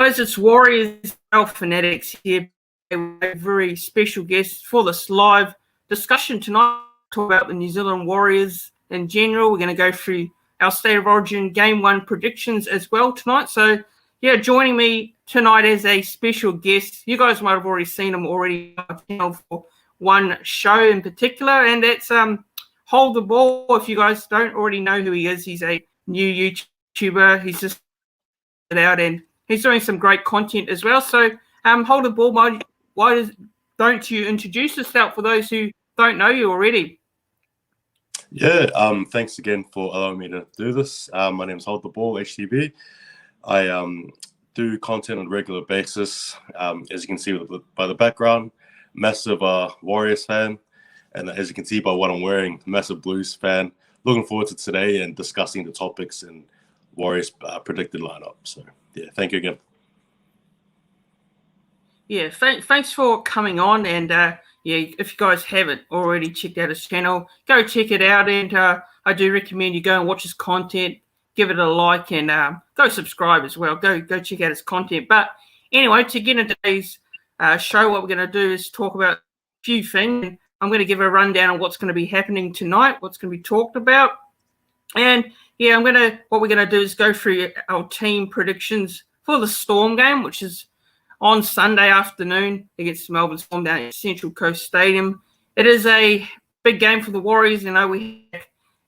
Guys, it's Warriors Fanatics here. A very special guest for this live discussion tonight. Talk about the New Zealand Warriors in general. We're going to go through our State of Origin Game 1 predictions as well tonight. So, yeah, joining me tonight as a special guest, you guys might have already seen him already on my channel for one show in particular, and that's Hold the Ball. If you guys don't already know who he is, he's a new YouTuber. He's just out and he's doing some great content as well. So, Hold the Ball, why don't you introduce yourself for those who don't know you already? Yeah, thanks again for allowing me to do this. My name is Hold the Ball, HTB. I do content on a regular basis. As you can see by the background, massive Warriors fan. And as you can see by what I'm wearing, massive Blues fan. Looking forward to today and discussing the topics and Warriors predicted lineup. So, yeah, thank you again. Yeah, thanks for coming on. And, yeah, if you guys haven't already checked out his channel, go check it out. And I do recommend you go and watch his content, give it a like, and go subscribe as well. Go check out his content. But anyway, to get into today's show, what we're going to do is talk about a few things. I'm going to give a rundown on what's going to be happening tonight, what's going to be talked about. And, yeah, what we're going to do is go through our team predictions for the Storm game, which is on Sunday afternoon against Melbourne Storm down at Central Coast Stadium. It is a big game for the Warriors. You know, we head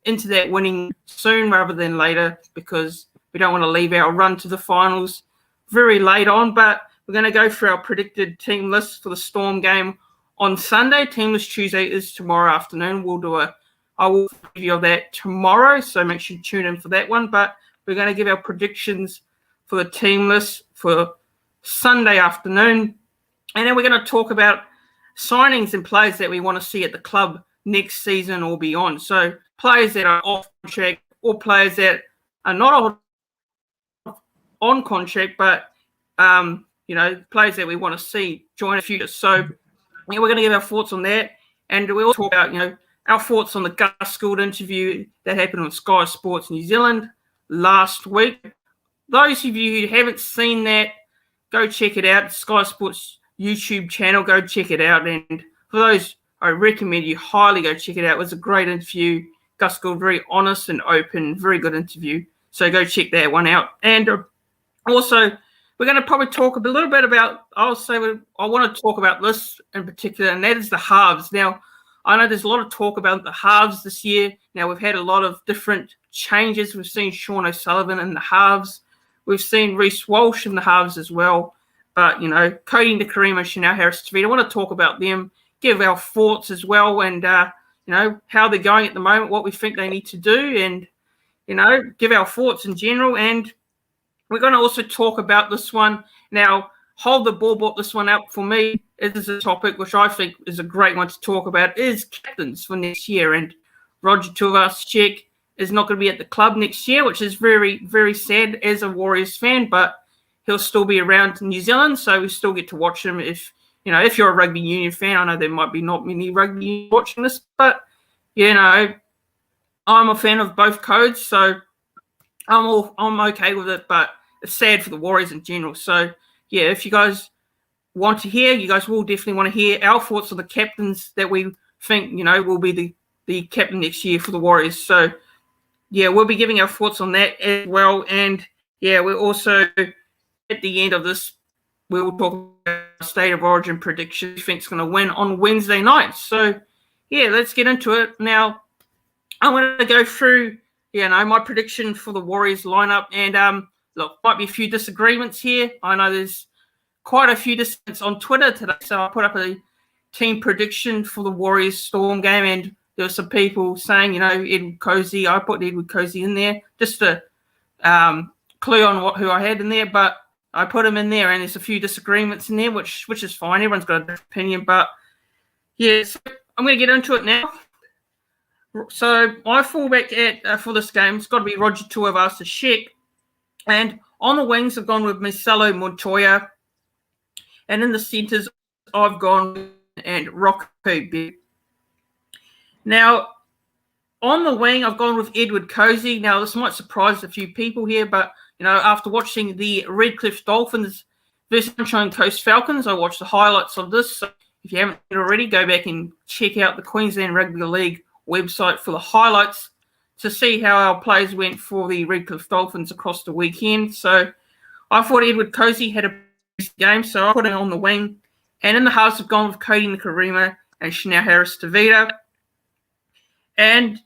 into that winning soon rather than later because we don't want to leave our run to the finals very late on. But we're going to go through our predicted team list for the Storm game on Sunday. Team list Tuesday is tomorrow afternoon. I will review of that tomorrow, so make sure you tune in for that one. But we're going to give our predictions for the team list for Sunday afternoon. And then we're going to talk about signings and players that we want to see at the club next season or beyond. So players that are off contract or players that are not on contract, but, players that we want to see join the future. So yeah, we're going to give our thoughts on that. And we'll talk about, our thoughts on the Gus Gould interview that happened on Sky Sports New Zealand last week. Those of you who haven't seen that, go check it out. Sky Sports YouTube channel, go check it out. And for those, I recommend you highly go check it out. It was a great interview. Gus Gould, very honest and open, very good interview. So go check that one out. And also, we're going to probably talk a little bit about, I want to talk about this in particular, and that is the halves. Now, I know there's a lot of talk about the halves this year. Now, we've had a lot of different changes. We've seen Sean O'Sullivan in the halves. We've seen Reece Walsh in the halves as well. But, Cody Nikarima, Chanel Harris-Tavita, I want to talk about them, give our thoughts as well, and, how they're going at the moment, what we think they need to do, and, give our thoughts in general. And we're going to also talk about this one. Now, Hold the Ball brought this one up for me. It is a topic which I think is a great one to talk about, is captains for next year. And Roger Tuivasa-Sheck is not going to be at the club next year, which is very, very sad as a Warriors fan, but he'll still be around in New Zealand, so we still get to watch him if you're a rugby union fan. I know there might be not many rugby unions watching this, but, I'm a fan of both codes, so I'm okay with it, but it's sad for the Warriors in general. So, yeah, if you guys want to hear, you guys will definitely want to hear our thoughts on the captains that we think, will be the captain next year for the Warriors. So, yeah, we'll be giving our thoughts on that as well. And, yeah, we're also, at the end of this, we'll talk about State of Origin prediction. We think it's going to win on Wednesday night. So, yeah, let's get into it. Now, I'm going to go through, my prediction for the Warriors lineup. And, look, might be a few disagreements here. I know there's quite a few disagreements on Twitter today. So I put up a team prediction for the Warriors Storm game, and there were some people saying, Edward Cozy. I put Edward Cozy in there just to clue on who I had in there, but I put him in there, and there's a few disagreements in there, which is fine. Everyone's got a different opinion, but yeah, so I'm going to get into it now. So my fullback for this game, it's got to be Roger Tuivasa-Sheck. And on the wings, I've gone with Marcelo Montoya. And in the centres, I've gone and Rocco Beck. Now, on the wing, I've gone with Edward Cozy. Now, this might surprise a few people here, but after watching the Redcliffe Dolphins versus Sunshine Coast Falcons, I watched the highlights of this. So if you haven't already, go back and check out the Queensland Rugby League website for the highlights to see how our players went for the Redcliffe Dolphins across the weekend. So I thought Edward Cozy had a game, so I put him on the wing. And in the halves, I've gone with Cody Nikarima and Chanel Harris-Tavita. And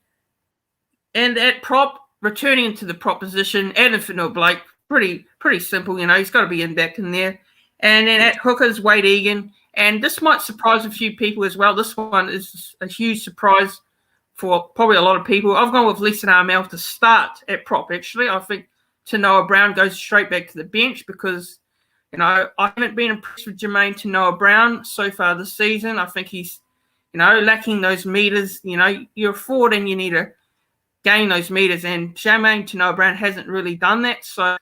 at prop, returning into the prop position, Adam Finau-Blake, pretty simple, he's got to be back in there. And then at hookers, Wade Egan. And this might surprise a few people as well. This one is a huge surprise for probably a lot of people. I've gone with Leeson Armel to start at prop, actually. I think Tanoa Brown goes straight back to the bench because, I haven't been impressed with Jermaine Tanoa Brown so far this season. I think he's, lacking those meters. You're a forward and you need to gain those meters. And Jermaine Tanoa Brown hasn't really done that. So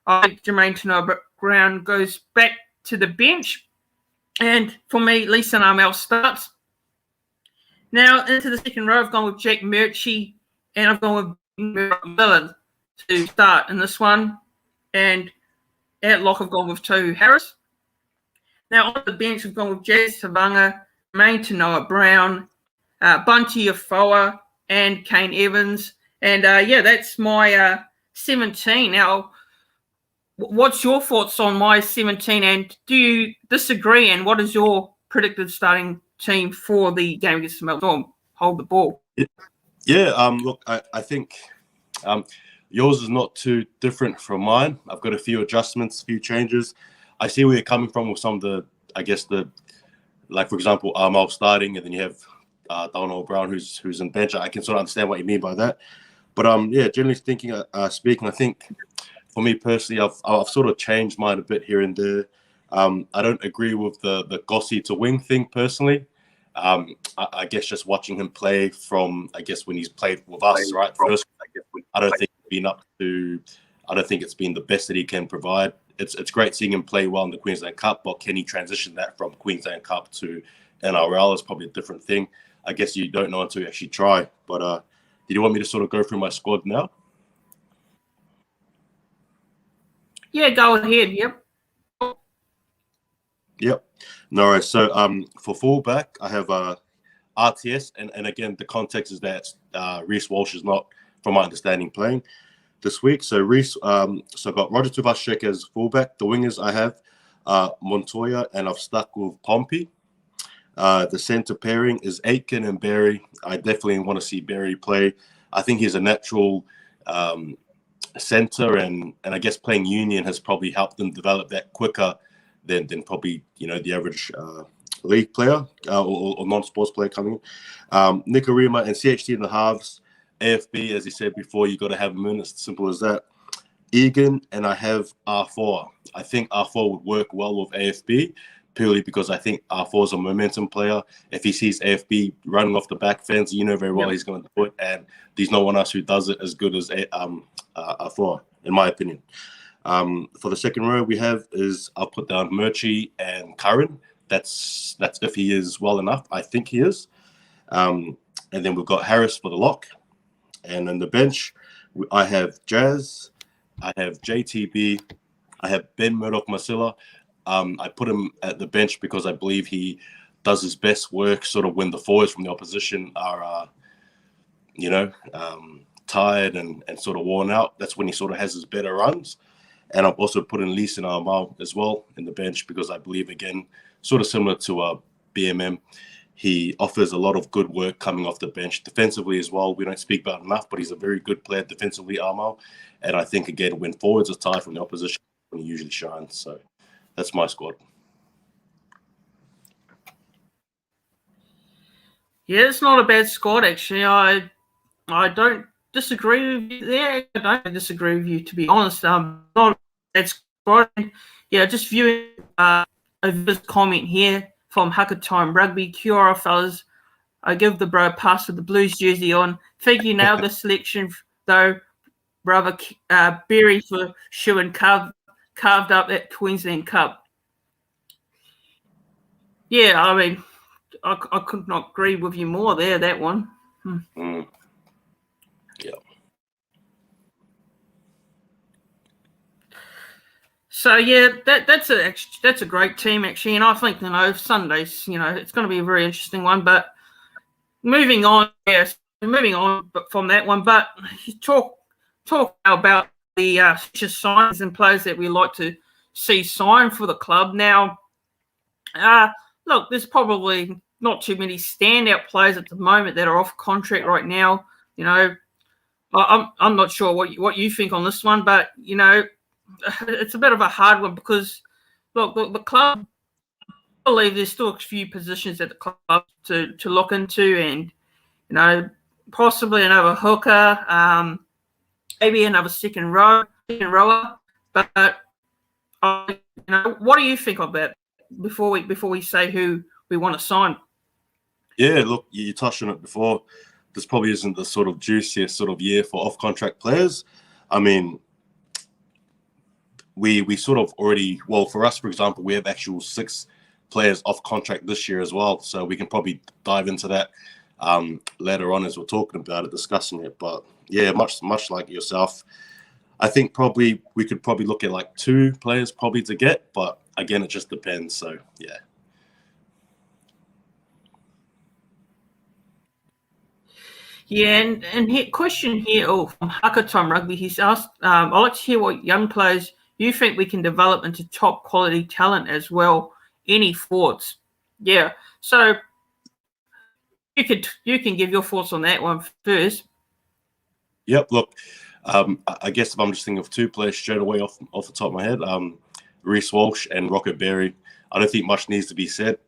I think Jermaine Tanoa Brown goes back to the bench. And for me, Leeson Armel starts. Now, into the second row, I've gone with Jack Murchie and I've gone with Millard to start in this one. And at lock, I've gone with Tohu Harris. Now, on the bench, I've gone with Jazz Savanga, Jermaine Tanoa Brown, Bunty Afoa, and Kane Evans. And, that's my 17. Now, what's your thoughts on my 17? And do you disagree? And what is your predicted starting team for the game against the Melbourne Storm? Hold the ball. Yeah. Look, I think yours is not too different from mine. I've got a few adjustments, a few changes. I see where you're coming from with some of the, like, for example, Armel starting, and then you have Donald Brown who's in bench. I can sort of understand what you mean by that. But generally speaking, I think for me personally, I've sort of changed mine a bit here and there. I don't agree with the Gossi to wing thing personally. I guess just watching him play from, when he's played with us, right? First, I don't think it's been the best that he can provide. It's great seeing him play well in the Queensland Cup, but can he transition that from Queensland Cup to NRL is probably a different thing. I guess you don't know until you actually try. But did you want me to sort of go through my squad now? Yeah, go ahead. Yep. No worries. So for fullback, I have RTS, and again, the context is that Reece Walsh is not, from my understanding, playing this week. So Reece, so I've got Roger Tuvashek as fullback. The wingers I have Montoya, and I've stuck with Pompey. The centre pairing is Aitken and Berry. I definitely want to see Berry play. I think he's a natural centre, and I guess playing Union has probably helped them develop that quicker than probably the average league player or non-sports player coming in. Nikarima and CHT in the halves. AFB, as you said before, you got to have him in. It's as simple as that. Egan, and I have R4. I think R4 would work well with AFB purely because I think R4 is a momentum player. If he sees AFB running off the back fence, very well he's going to do it, and there's no one else who does it as good as R4, in my opinion. For the second row we have I'll put down Murchie and Curran. That's if he is well enough. I think he is. And then we've got Harris for the lock. And on the bench, I have Jazz, I have JTB, I have Ben Murdoch-Masila. I put him at the bench because I believe he does his best work sort of when the forwards from the opposition are, tired and sort of worn out. That's when he sort of has his better runs. And I've also put in Leeson Armel as well in the bench because I believe, again, sort of similar to BMM, he offers a lot of good work coming off the bench. Defensively as well, we don't speak about enough, but he's a very good player defensively, Armel. And I think, again, when forwards are tired from the opposition, he usually shines. So that's my squad. Yeah, it's not a bad squad, actually. I don't disagree with you there. I don't disagree with you, to be honest. Not a bad squad. Yeah, just viewing this comment here from Hucker Time Rugby. Kia ora, fellas. I give the bro a pass with the Blues jersey on. Think you nailed the selection, though, brother. Berry for shoe and carved up that Queensland Cup. Yeah, I mean, I could not agree with you more there, that one. Yeah. So yeah, that's a great team actually, and I think Sundays, it's going to be a very interesting one. But moving on, yes, moving on from that one. But talk about the future signings and players that we like to see sign for the club. Now, look, there's probably not too many standout players at the moment that are off contract right now. I'm not sure what you think on this one, but it's a bit of a hard one because look, the club, I believe there's still a few positions at the club to look into, and possibly another hooker, maybe another second rower. But what do you think of that before we say who we want to sign? Yeah, look, you touched on it before. This probably isn't the sort of juiciest sort of year for off-contract players. I mean, we sort of already, well, for us, for example, we have actual 6 players off contract this year as well. So we can probably dive into that later on as we're talking about it, discussing it. But yeah, much like yourself, I think probably we could probably look at like 2 players probably to get, but again, it just depends. So yeah. Yeah, and question here from Hackathon Rugby. He's asked, I'd like to hear what young players you think we can develop into top quality talent as well. Any thoughts? Yeah. So you can give your thoughts on that one first. Yep. Look, I guess if I'm just thinking of 2 players straight away off the top of my head, Reece Walsh and Rocket Berry. I don't think much needs to be said.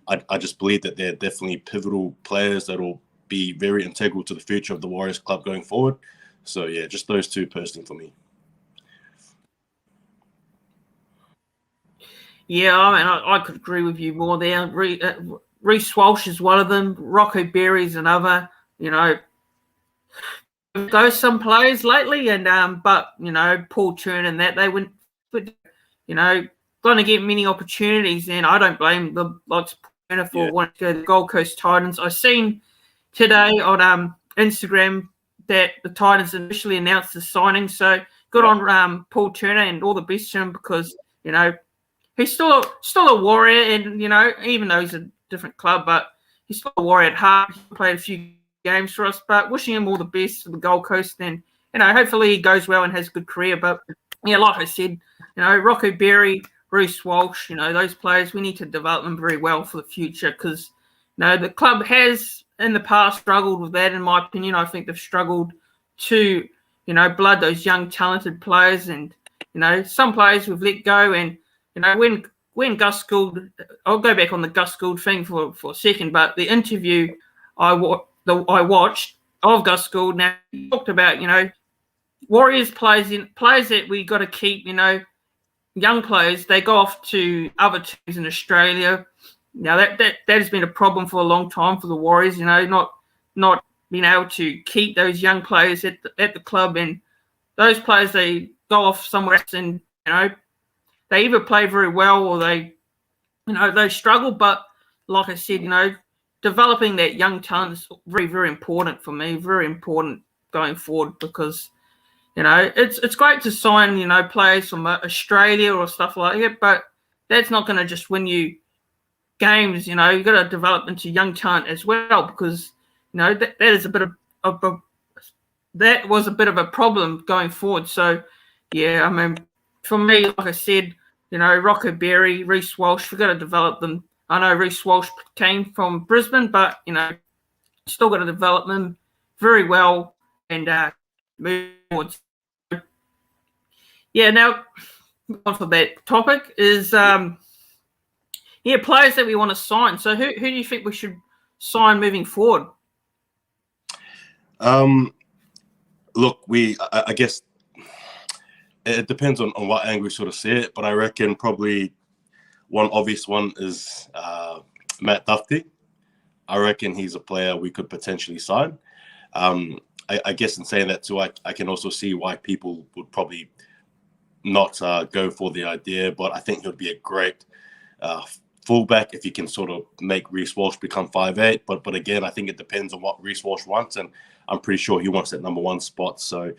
I just believe that they're definitely pivotal players that will be very integral to the future of the Warriors club going forward. So yeah, just those 2 personally for me. Yeah, I mean, I could agree with you more there. Reece Walsh is one of them. Rocco Berry's another. Those some players lately, and but Paul Churn and that they wouldn't, going to get many opportunities, and I don't blame the likes of Turner for wanting to go to the Gold Coast Titans. I seen today on Instagram that the Titans initially announced the signing, so good on Paul Turner and all the best to him because he's still a Warrior, and even though he's a different club, but he's still a Warrior at heart. He played a few games for us, but wishing him all the best for the Gold Coast, and hopefully he goes well and has a good career. But yeah, like I said, Rocco Berry, Reece Walsh, those players, we need to develop them very well for the future because the club has in the past struggled with that. In my opinion, I think they've struggled to blood those young talented players, and some players we've let go. And when Gus Gould, I'll go back on the Gus Gould thing for a second, but the interview I watched of Gus Gould, now he talked about Warriors players that we got to keep, young players. They go off to other teams in Australia. Now that has been a problem for a long time for the Warriors, not being able to keep those young players at the club, and those players, they go off somewhere else and they either play very well or they struggle. But like I said, developing that young talent is very, very important for me, very important going forward because, it's great to sign, players from Australia or stuff like that, but that's not going to just win you games. You've got to develop into young talent as well because, that is a bit of that was a bit of a problem going forward. So, yeah, I mean, for me, like I said, Rocco Berry, Reece Walsh, we've got to develop them. I know Reece Walsh came from Brisbane, but, still got to develop them very well and move forward. Yeah, now, on for that topic is, players that we want to sign. So who do you think we should sign moving forward? Look, I guess it depends on what angle you sort of see it, but I reckon probably one obvious one is Matt Duffy. I reckon he's a player we could potentially sign. I guess in saying that too, I can also see why people would probably not go for the idea, but I think he'll be a great fullback if he can sort of make Reece Walsh become 5'8". But again, I think it depends on what Reece Walsh wants, and I'm pretty sure he wants that number 1 spot. So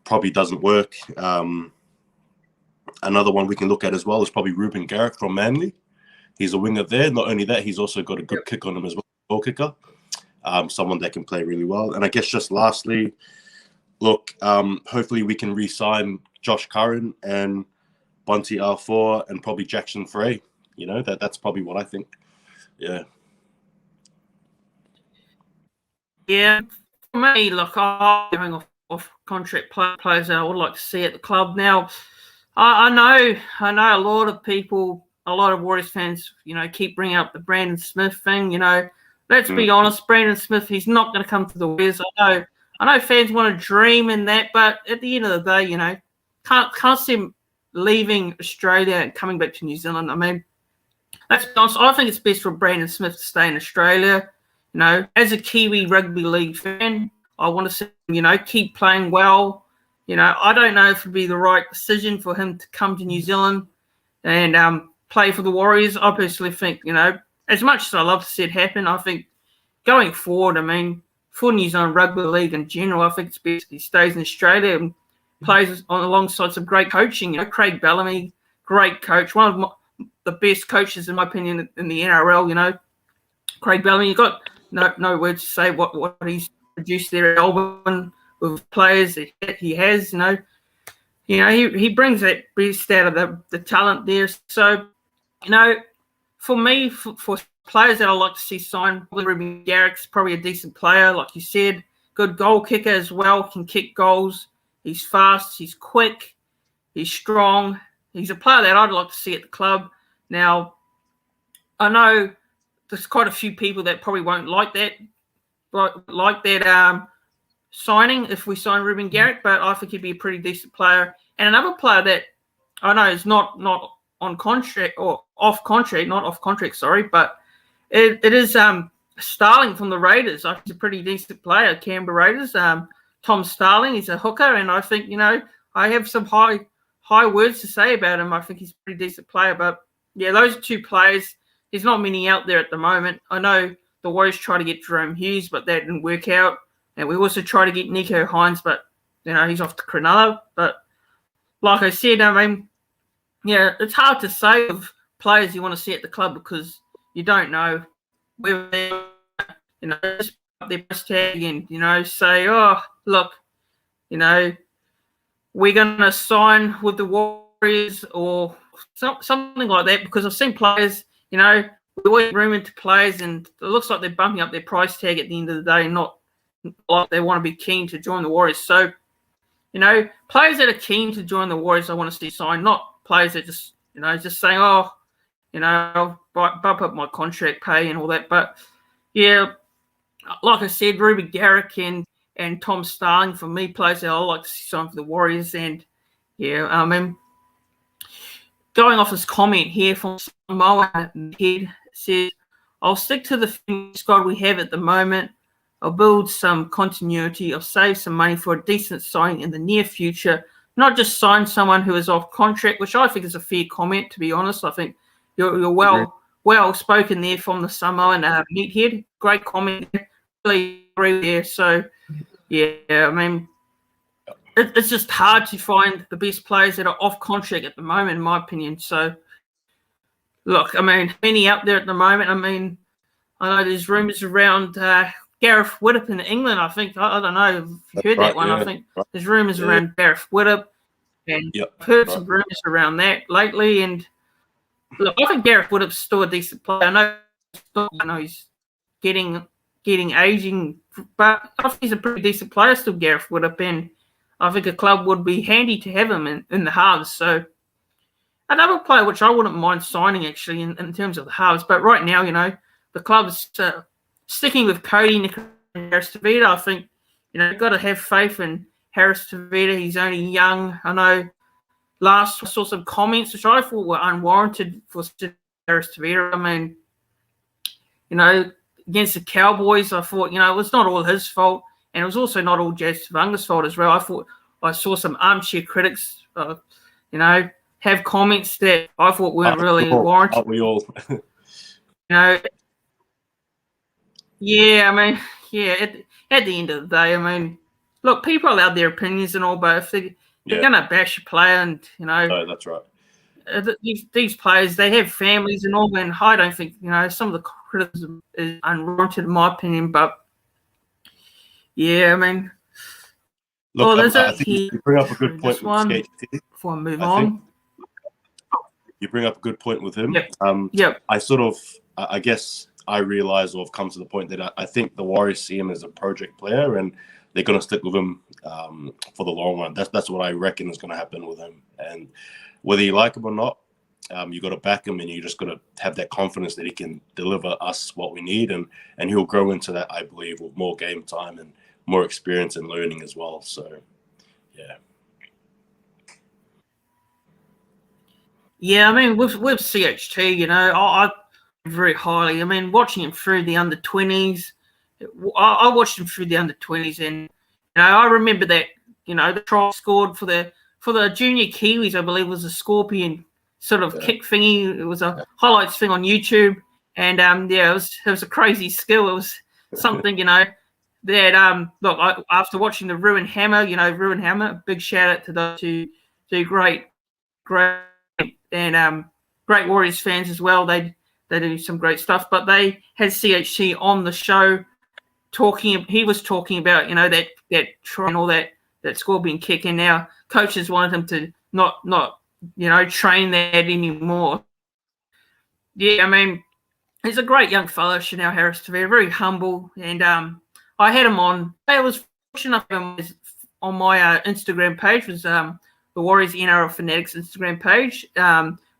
probably doesn't work. Another one we can look at as well is probably Ruben Garrick from Manly. He's a winger there. Not only that, he's also got a good kick on him as well, goal kicker. Someone that can play really well. And I guess just lastly, look, hopefully we can re-sign Josh Curran and Bunty R4 and probably Jackson Frey. You know, that's probably what I think. Yeah. Yeah. For me, look, I'm going off contract players that I would like to see at the club. Now, I know a lot of people, a lot of Warriors fans, you know, keep bringing up the Brandon Smith thing. You know, let's be honest, Brandon Smith, he's not going to come to the Warriors. I know fans want to dream in that, but at the end of the day, you know, can't see him leaving Australia and coming back to New Zealand. I mean, let's be honest, I think it's best for Brandon Smith to stay in Australia. You know, as a Kiwi rugby league fan, I want to see him, you know, keep playing well. You know, I don't know if it would be the right decision for him to come to New Zealand and play for the Warriors. I personally think, you know, as much as I love to see it happen, I think going forward, I mean, for New Zealand rugby league in general, I think it's best he stays in Australia and plays alongside some great coaching. You know, Craig Bellamy, great coach, one of the best coaches, in my opinion, in the NRL. You know, Craig Bellamy, you've got no words to say what he's produced there at Melbourne with players that he has. You know, he brings that best out of the talent there. So, you know, for me, for players that I like to see sign, Ruben Garrick's probably a decent player, like you said, good goal kicker as well, can kick goals. He's fast, he's quick, he's strong. He's a player that I'd like to see at the club. Now, I know there's quite a few people that probably won't like that signing if we sign Ruben Garrick, but I think he'd be a pretty decent player. And another player that I know is not on contract or off contract, not off contract, sorry, but it is Starling from the Raiders. I think he's a pretty decent player, Canberra Raiders. Tom Starling, he's a hooker, and I think, you know, I have some high words to say about him. I think he's a pretty decent player. But, yeah, those two players, there's not many out there at the moment. I know the Warriors tried to get Jerome Hughes, but that didn't work out. And we also tried to get Nico Hines, but, you know, he's off to Cronulla. But like I said, I mean, yeah, it's hard to say of players you want to see at the club because you don't know whether they're, you know, just put up their price tag and, you know, say, oh, look, you know, we're going to sign with the Warriors or something like that, because I've seen players, you know, we always rumoured to players and it looks like they're bumping up their price tag at the end of the day, not like they want to be keen to join the Warriors. So, you know, players that are keen to join the Warriors, I want to see sign, not players that just, you know, just saying, oh, you know, I'll bump up my contract pay and all that. But, yeah, like I said, Ruben Garrick and Tom Starling, for me, players that I like to see sign for the Warriors. And, yeah, I mean, going off this comment here from Samoa Head, says, I'll stick to the squad we have at the moment. I'll build some continuity. I'll save some money for a decent signing in the near future. Not just sign someone who is off contract, which I think is a fair comment, to be honest. I think you're well spoken there from the Samoan meathead. Great comment. Really agree there. So, yeah, I mean, it's just hard to find the best players that are off contract at the moment, in my opinion. So, look, I mean, many out there at the moment. I mean, I know there's rumours around Gareth Widdop in England. I think, I don't know if you heard that one. Yeah, I think there's rumours around Gareth Widdop, and I've heard some rumours around that lately. And look, I think Gareth Widdop's still a decent player. I know he's getting aging, but I think he's a pretty decent player still, Gareth Widdop, and I think a club would be handy to have him in the halves. So another player which I wouldn't mind signing actually in terms of the halves, but right now, you know, the club's sticking with Cody, Nick, and Harris Tavita. I think, you know, you've got to have faith in Harris Tavita. He's only young. I know last I saw some comments which I thought were unwarranted for Harris Tavita. I mean, you know, against the Cowboys, I thought, you know, it was not all his fault, and it was also not all Jazz Tavanga's fault as well. I thought I saw some armchair critics, you know, have comments that I thought weren't really warranted. Aren't we all? You know, yeah, I mean, yeah, at the end of the day, I mean, look, people allow their opinions and all, but if they're going to bash a player and, you know, no, that's right. these players, they have families and all, and I don't think, some of the criticism is unwarranted in my opinion, but yeah, I mean, Look, there's I think you bring up a good point this with one CHT. before I move I think on. you bring up a good point with him. Yep. I guess I realize, or have come to the point that I think the Warriors see him as a project player, and they're going to stick with him for the long run. That's what I reckon is going to happen with him. And whether you like him or not, you got to back him, and you just got to have that confidence that he can deliver us what we need, and he'll grow into that, I believe, with more game time and more experience and learning as well. So, yeah. Yeah, I mean, with CHT, I very highly. I mean, watching him through the under-20s, I watched him through the under-20s, and I remember that the try scored for the junior Kiwis, I believe, was a scorpion sort of kick thingy. It was a highlights thing on YouTube, and it was a crazy skill. It was something that look, after watching the Ruin Hammer, big shout out to those who do great and great Warriors fans as well. They do some great stuff, but they had CHC on the show talking. He was talking about that try and all that scorpion kick, and now coaches wanted him to not train that anymore. Yeah, I mean, he's a great young fellow, Chanel Harris Tavera, very humble, and I had him on. I was fortunate enough on my Instagram page was the Warriors NRL Fanatics Instagram page.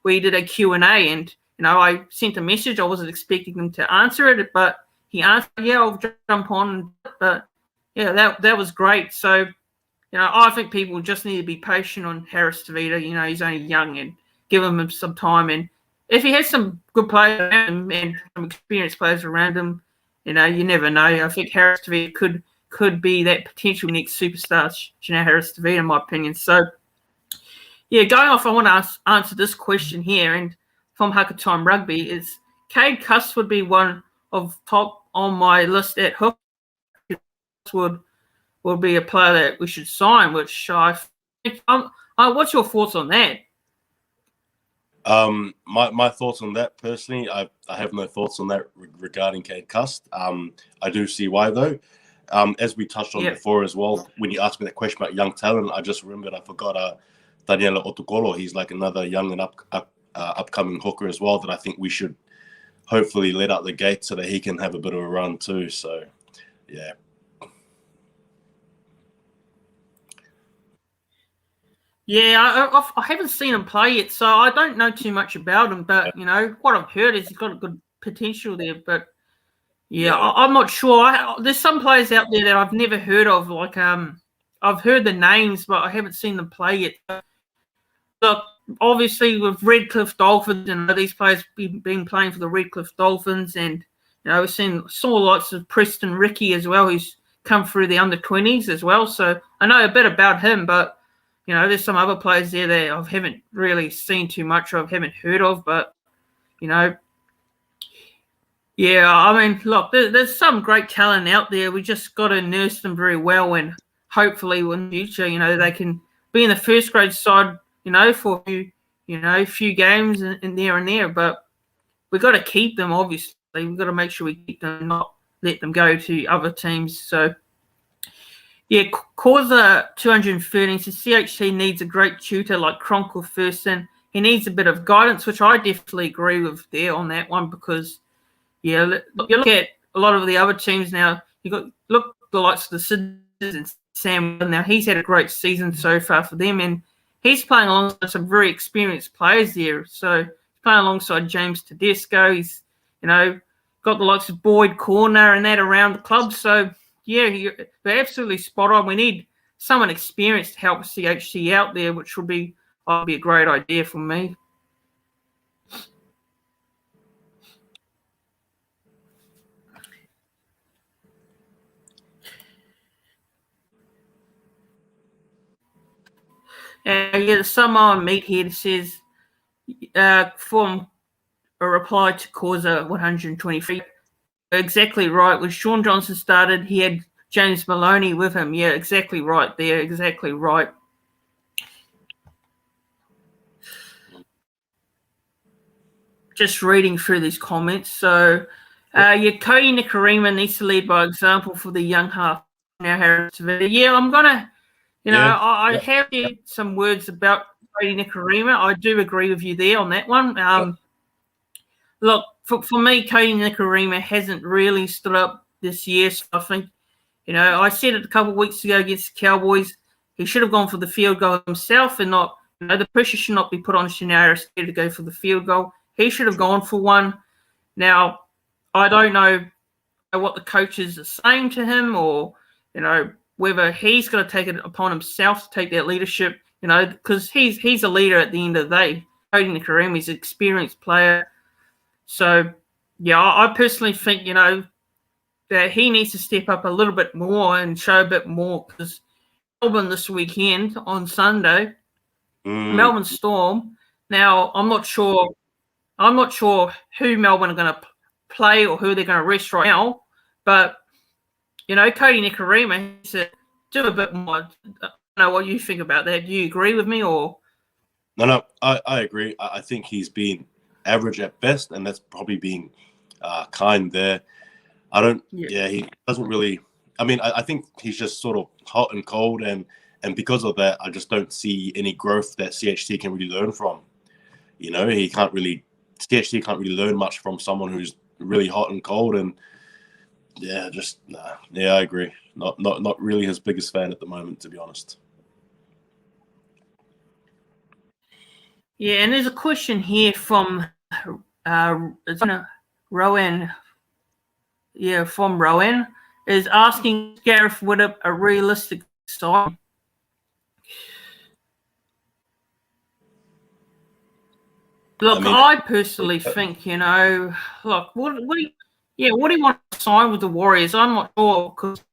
We did a Q&A, and I sent a message. I wasn't expecting him to answer it, but he answered, yeah, I'll jump on. But yeah, that was great. So, I think people just need to be patient on Harris Tavita. He's only young, and give him some time. And if he has some good players around him and some experienced players around him, you never know. I think Harris Tavita could be that potential next superstar, Harris Tavita, in my opinion. So, yeah, going off, I want to answer this question here, and from Haka Time Rugby is Cade Cuss would be one of top on my list at hook. Would be a player that we should sign, which I think. What's your thoughts on that? My thoughts on that personally, I have no thoughts on that regarding Cade Cuss. I do see why though. As we touched on before as well, when you asked me that question about young talent, I just remembered I forgot Daniela Otokolo. He's like another young and upcoming hooker as well that I think we should hopefully let out the gate so that he can have a bit of a run too. So, yeah. Yeah, I haven't seen him play yet, so I don't know too much about him. But what I've heard is he's got a good potential there. But I'm not sure. There's some players out there that I've never heard of. Like I've heard the names, but I haven't seen them play yet. Look, obviously with Redcliffe Dolphins, these players been playing for the Redcliffe Dolphins, and we've saw lots of Preston Ricky as well, who's come through the under-20s as well. So I know a bit about him, but there's some other players there that I haven't really seen too much of, haven't heard of, but yeah, I mean, look, there's some great talent out there. We just got to nurse them very well, and hopefully in the future, they can be in the first grade side, for a few games in there and there. But we've got to keep them, obviously. We've got to make sure we keep them, not let them go to other teams. So, yeah, Causa 213 says CHC needs a great tutor like Cronk or Thurston. He needs a bit of guidance, which I definitely agree with there on that one because, you look at a lot of the other teams now. Look the likes of the Sydney and Sam. Now he's had a great season so far for them, and he's playing alongside some very experienced players there. So he's playing alongside James Tedesco. He's got the likes of Boyd Corner and that around the club. So yeah, they're absolutely spot on. We need someone experienced to help CHC out there, which would be a great idea for me. The Samoan Meathead says, from a reply to Causa 123, exactly right. When Sean Johnson started, he had James Maloney with him. Yeah, exactly right there. Exactly right. just reading through these comments. So, Cody Nicarima needs to lead by example for the young half. Now, Harris. Yeah, I'm gonna. I have some words about Cody Nicarima. I do agree with you there on that one. Look, for me, Cody Nicarima hasn't really stood up this year. So I think, I said it a couple of weeks ago against the Cowboys. He should have gone for the field goal himself and not, the pressure should not be put on Shanaris to go for the field goal. He should have gone for one. Now, I don't know what the coaches are saying to him or, whether he's going to take it upon himself to take that leadership, because he's a leader at the end of the day. Cody Nicarima is an experienced player. So, I personally think, that he needs to step up a little bit more and show a bit more, because Melbourne this weekend on Sunday, Melbourne Storm. Now, I'm not sure who Melbourne are going to play or who they're going to rest right now, but Cody Nicarima needs to do a bit more. I don't know what you think about that. Do you agree with me or? No, I agree. I think he's been average at best, and that's probably being kind there. He doesn't really. I mean, I think he's just sort of hot and cold, and because of that, I just don't see any growth that CHT can really learn from. CHT can't really learn much from someone who's really hot and cold, and I agree. Not really his biggest fan at the moment, to be honest. Yeah, and there's a question here from Rowan. Yeah, from Rowan is asking Gareth Widdop a realistic sign. Look, I personally think, look, what do you want to sign with the Warriors? I'm not sure, because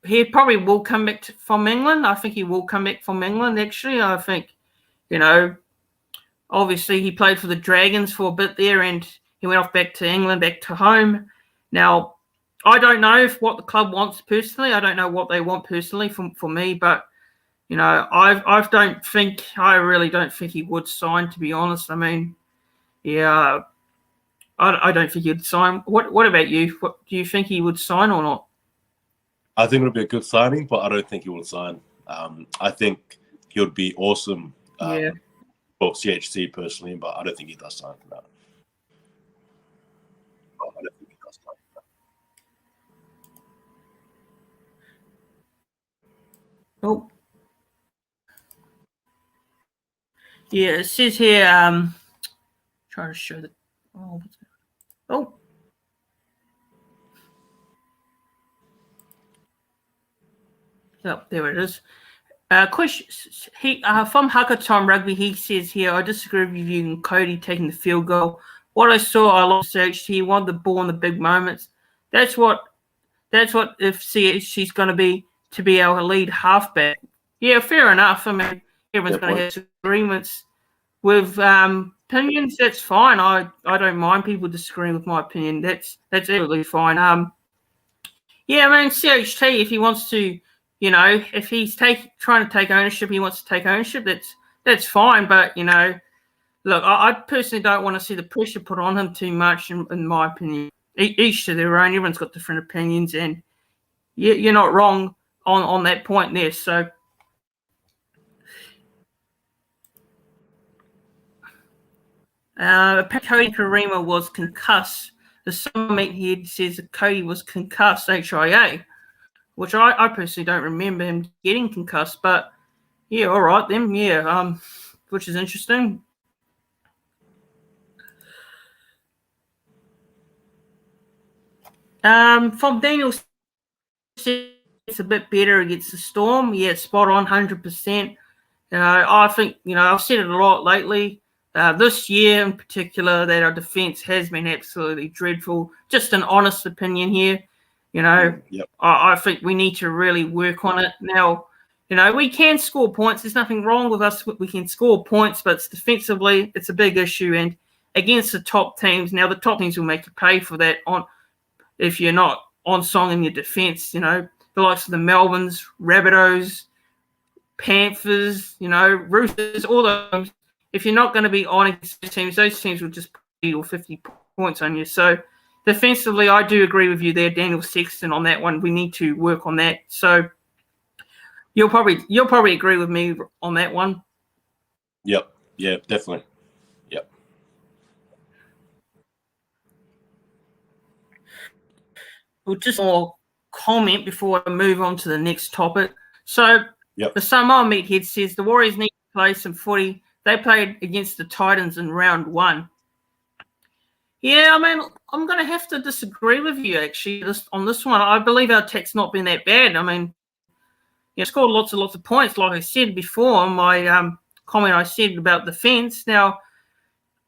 he probably will come back from England. I think he will come back from England, actually. I think, obviously he played for the Dragons for a bit there, and he went off back to England, back to home. Now, I don't know what the club wants personally. I don't know what they want personally for me, but, I really don't think he would sign, to be honest. I mean, I don't think he'd sign. What about you? What, do you think he would sign or not? I think it would be a good signing, but I don't think he would sign. I think he would be awesome for CHT personally, but I don't think he does sign for that. Oh. Yeah, it says here, trying to show the, oh. Yep, there it is. Question, from Hackathon Rugby, he says here, I disagree with you and Cody taking the field goal. What I saw, I lost CHT. He wanted the ball in the big moments. That's what if CHT's going to be our lead halfback. Yeah, fair enough. I mean, everyone's going to have disagreements with opinions. That's fine. I don't mind people disagreeing with my opinion. That's absolutely fine. I mean, CHT, if he wants to, if he's trying to take ownership, he wants to take ownership. That's fine. But look, I personally don't want to see the pressure put on him too much. In my opinion, each to their own. Everyone's got different opinions, and you're not wrong on that point there. So. Cody Nicarima was concussed. The summit here says that Cody was concussed, HIA, which I personally don't remember him getting concussed, but yeah, all right then, which is interesting. From Daniel, it's a bit better against the Storm. Yeah, spot on, 100%. I think, I've said it a lot lately. This year in particular, that our defense has been absolutely dreadful. Just an honest opinion here. I think we need to really work on it. Now, we can score points. There's nothing wrong with us. We can score points, but defensively, it's a big issue. And against the top teams, now the top teams will make you pay for that if you're not on song in your defense. The likes of the Melbournes, Rabbitohs, Panthers, Roosters, all those. if you're not going to be on against those teams will just put 40 or 50 points on you. So defensively, I do agree with you there, Daniel Sexton, on that one. We need to work on that. So you'll probably agree with me on that one. Yep. Yeah, definitely. Yep. Well, just more comment before I move on to the next topic. So Yep. the Samoa Meathead says the Warriors need to play some footy. They played against the Titans in round 1. Yeah, I mean, I'm going to have to disagree with you, actually, on this one. I believe our attack's not been that bad. I mean, scored lots and lots of points, like I said before, my comment I said about defence. Now,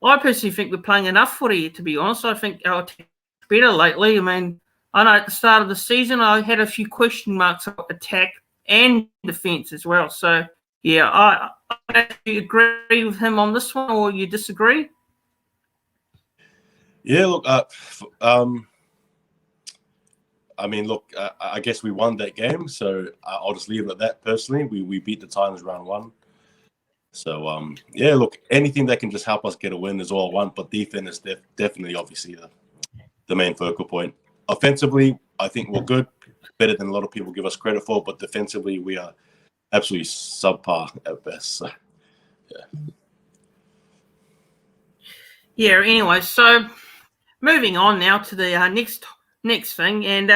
I personally think we're playing enough footy, to be honest. I think our attack's better lately. I mean, I know at the start of the season, I had a few question marks on attack and defence as well. So, yeah, I actually agree with him on this one, or you disagree? Yeah, look, I mean, look, I guess we won that game, so I'll just leave it at that. Personally, we beat the Titans round 1. So, yeah, look, anything that can just help us get a win is all I want. But defense is definitely, obviously, the main focal point. Offensively, I think we're good, better than a lot of people give us credit for. But defensively, we are absolutely subpar at best. So, yeah. Yeah. Anyway, so moving on now to the next thing, and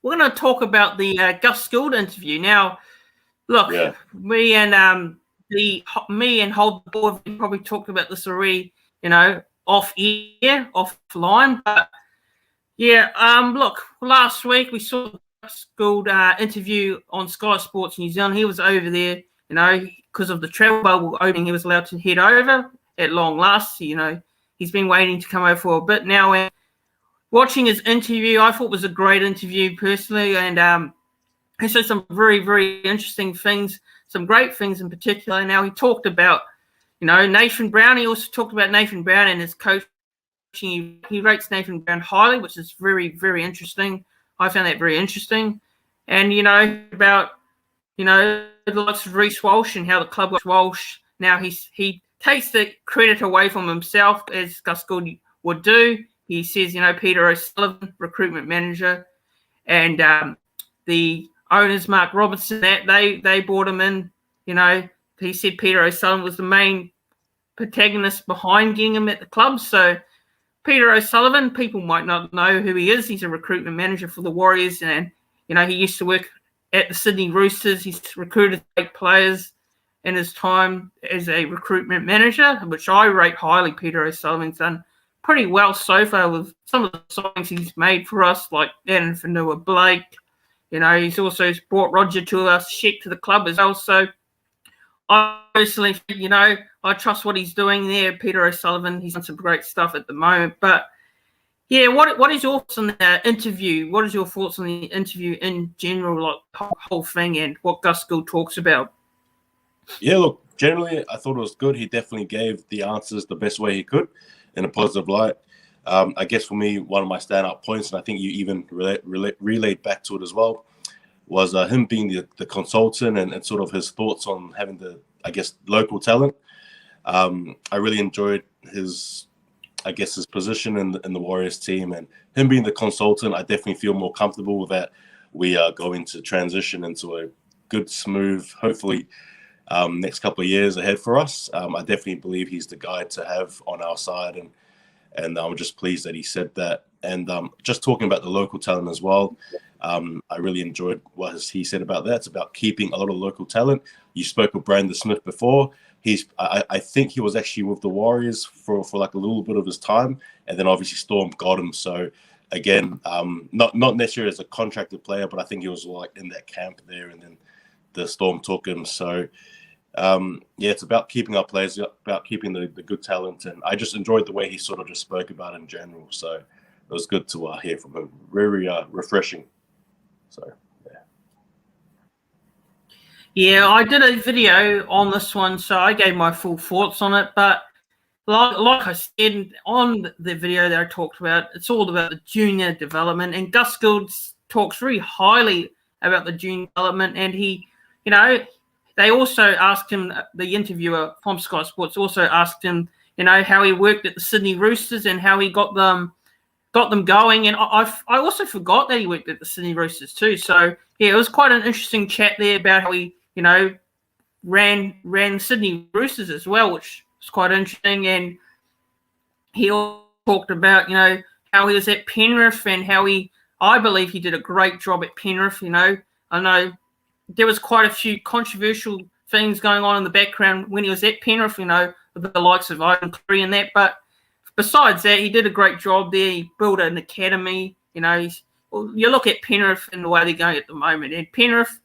we're going to talk about the Gus Gould interview. Now, look, me and Hold the Ball have probably talked about this already, offline. But yeah, look, last week we saw the Gus Gould interview on Sky Sports New Zealand. He was over there, because of the travel bubble opening, he was allowed to head over at long last. He's been waiting to come over for a bit now. And watching his interview, I thought was a great interview personally, and he said some very, very interesting things, some great things in particular. Now, he talked about, Nathan Brown. He also talked about Nathan Brown and his coaching. He rates Nathan Brown highly, which is very, very interesting. I found that very interesting. And, about, the likes of Reece Walsh and how the club got Walsh. Now, he takes the credit away from himself, as Gus Gould would do. He says, Peter O'Sullivan, recruitment manager, and the owners, Mark Robinson, that they brought him in. He said Peter O'Sullivan was the main protagonist behind getting him at the club. So Peter O'Sullivan, people might not know who he is. He's a recruitment manager for the Warriors, and he used to work at the Sydney Roosters. He's recruited great players in his time as a recruitment manager, which I rate highly. Peter O'Sullivan's done pretty well so far with some of the signings he's made for us, like Adam Fanua Blake. He's also brought Roger Tuivasa-Sheck to the club as well. So I personally think, I trust what he's doing there. Peter O'Sullivan, he's done some great stuff at the moment. But yeah, what is your thoughts on the interview? What is your thoughts on the interview in general, like the whole thing, and what Gus Gould talks about? Yeah, look, generally, I thought it was good. He definitely gave the answers the best way he could in a positive light. I guess for me, one of my standout points, and I think you even relayed back to it as well, was him being the consultant and sort of his thoughts on having the, local talent. I really enjoyed his position in the Warriors team, and him being the consultant. I definitely feel more comfortable with that. We are going to transition into a good, smooth, hopefully, next couple of years ahead for us. I definitely believe he's the guy to have on our side, and I'm just pleased that he said that. And just talking about the local talent as well, I really enjoyed what he said about that. It's about keeping a lot of local talent. You spoke with Brandon Smith before. I think he was actually with the Warriors for like a little bit of his time, and then obviously Storm got him. So again, not necessarily as a contracted player, but I think he was like in that camp there, and then the Storm took him. So it's about keeping our players, about keeping the good talent, and I just enjoyed the way he sort of just spoke about it in general. So it was good to hear from him. Very refreshing. So yeah, I did a video on this one, so I gave my full thoughts on it. But like I said on the video that I talked about, it's all about the junior development, and Gus Gould talks very highly about the junior development, and he, they also asked him, the interviewer from Sky Sports also asked him, how he worked at the Sydney Roosters and how he got them going. And I also forgot that he worked at the Sydney Roosters too. So yeah, it was quite an interesting chat there about how he, ran Sydney Roosters as well, which was quite interesting. And he also talked about, how he was at Penrith and how I believe he did a great job at Penrith. I know there was quite a few controversial things going on in the background when he was at Penrith, with the likes of Ivan Cleary and that. But besides that, he did a great job there. He built an academy. You look at Penrith and the way they're going at the moment. And Penrith,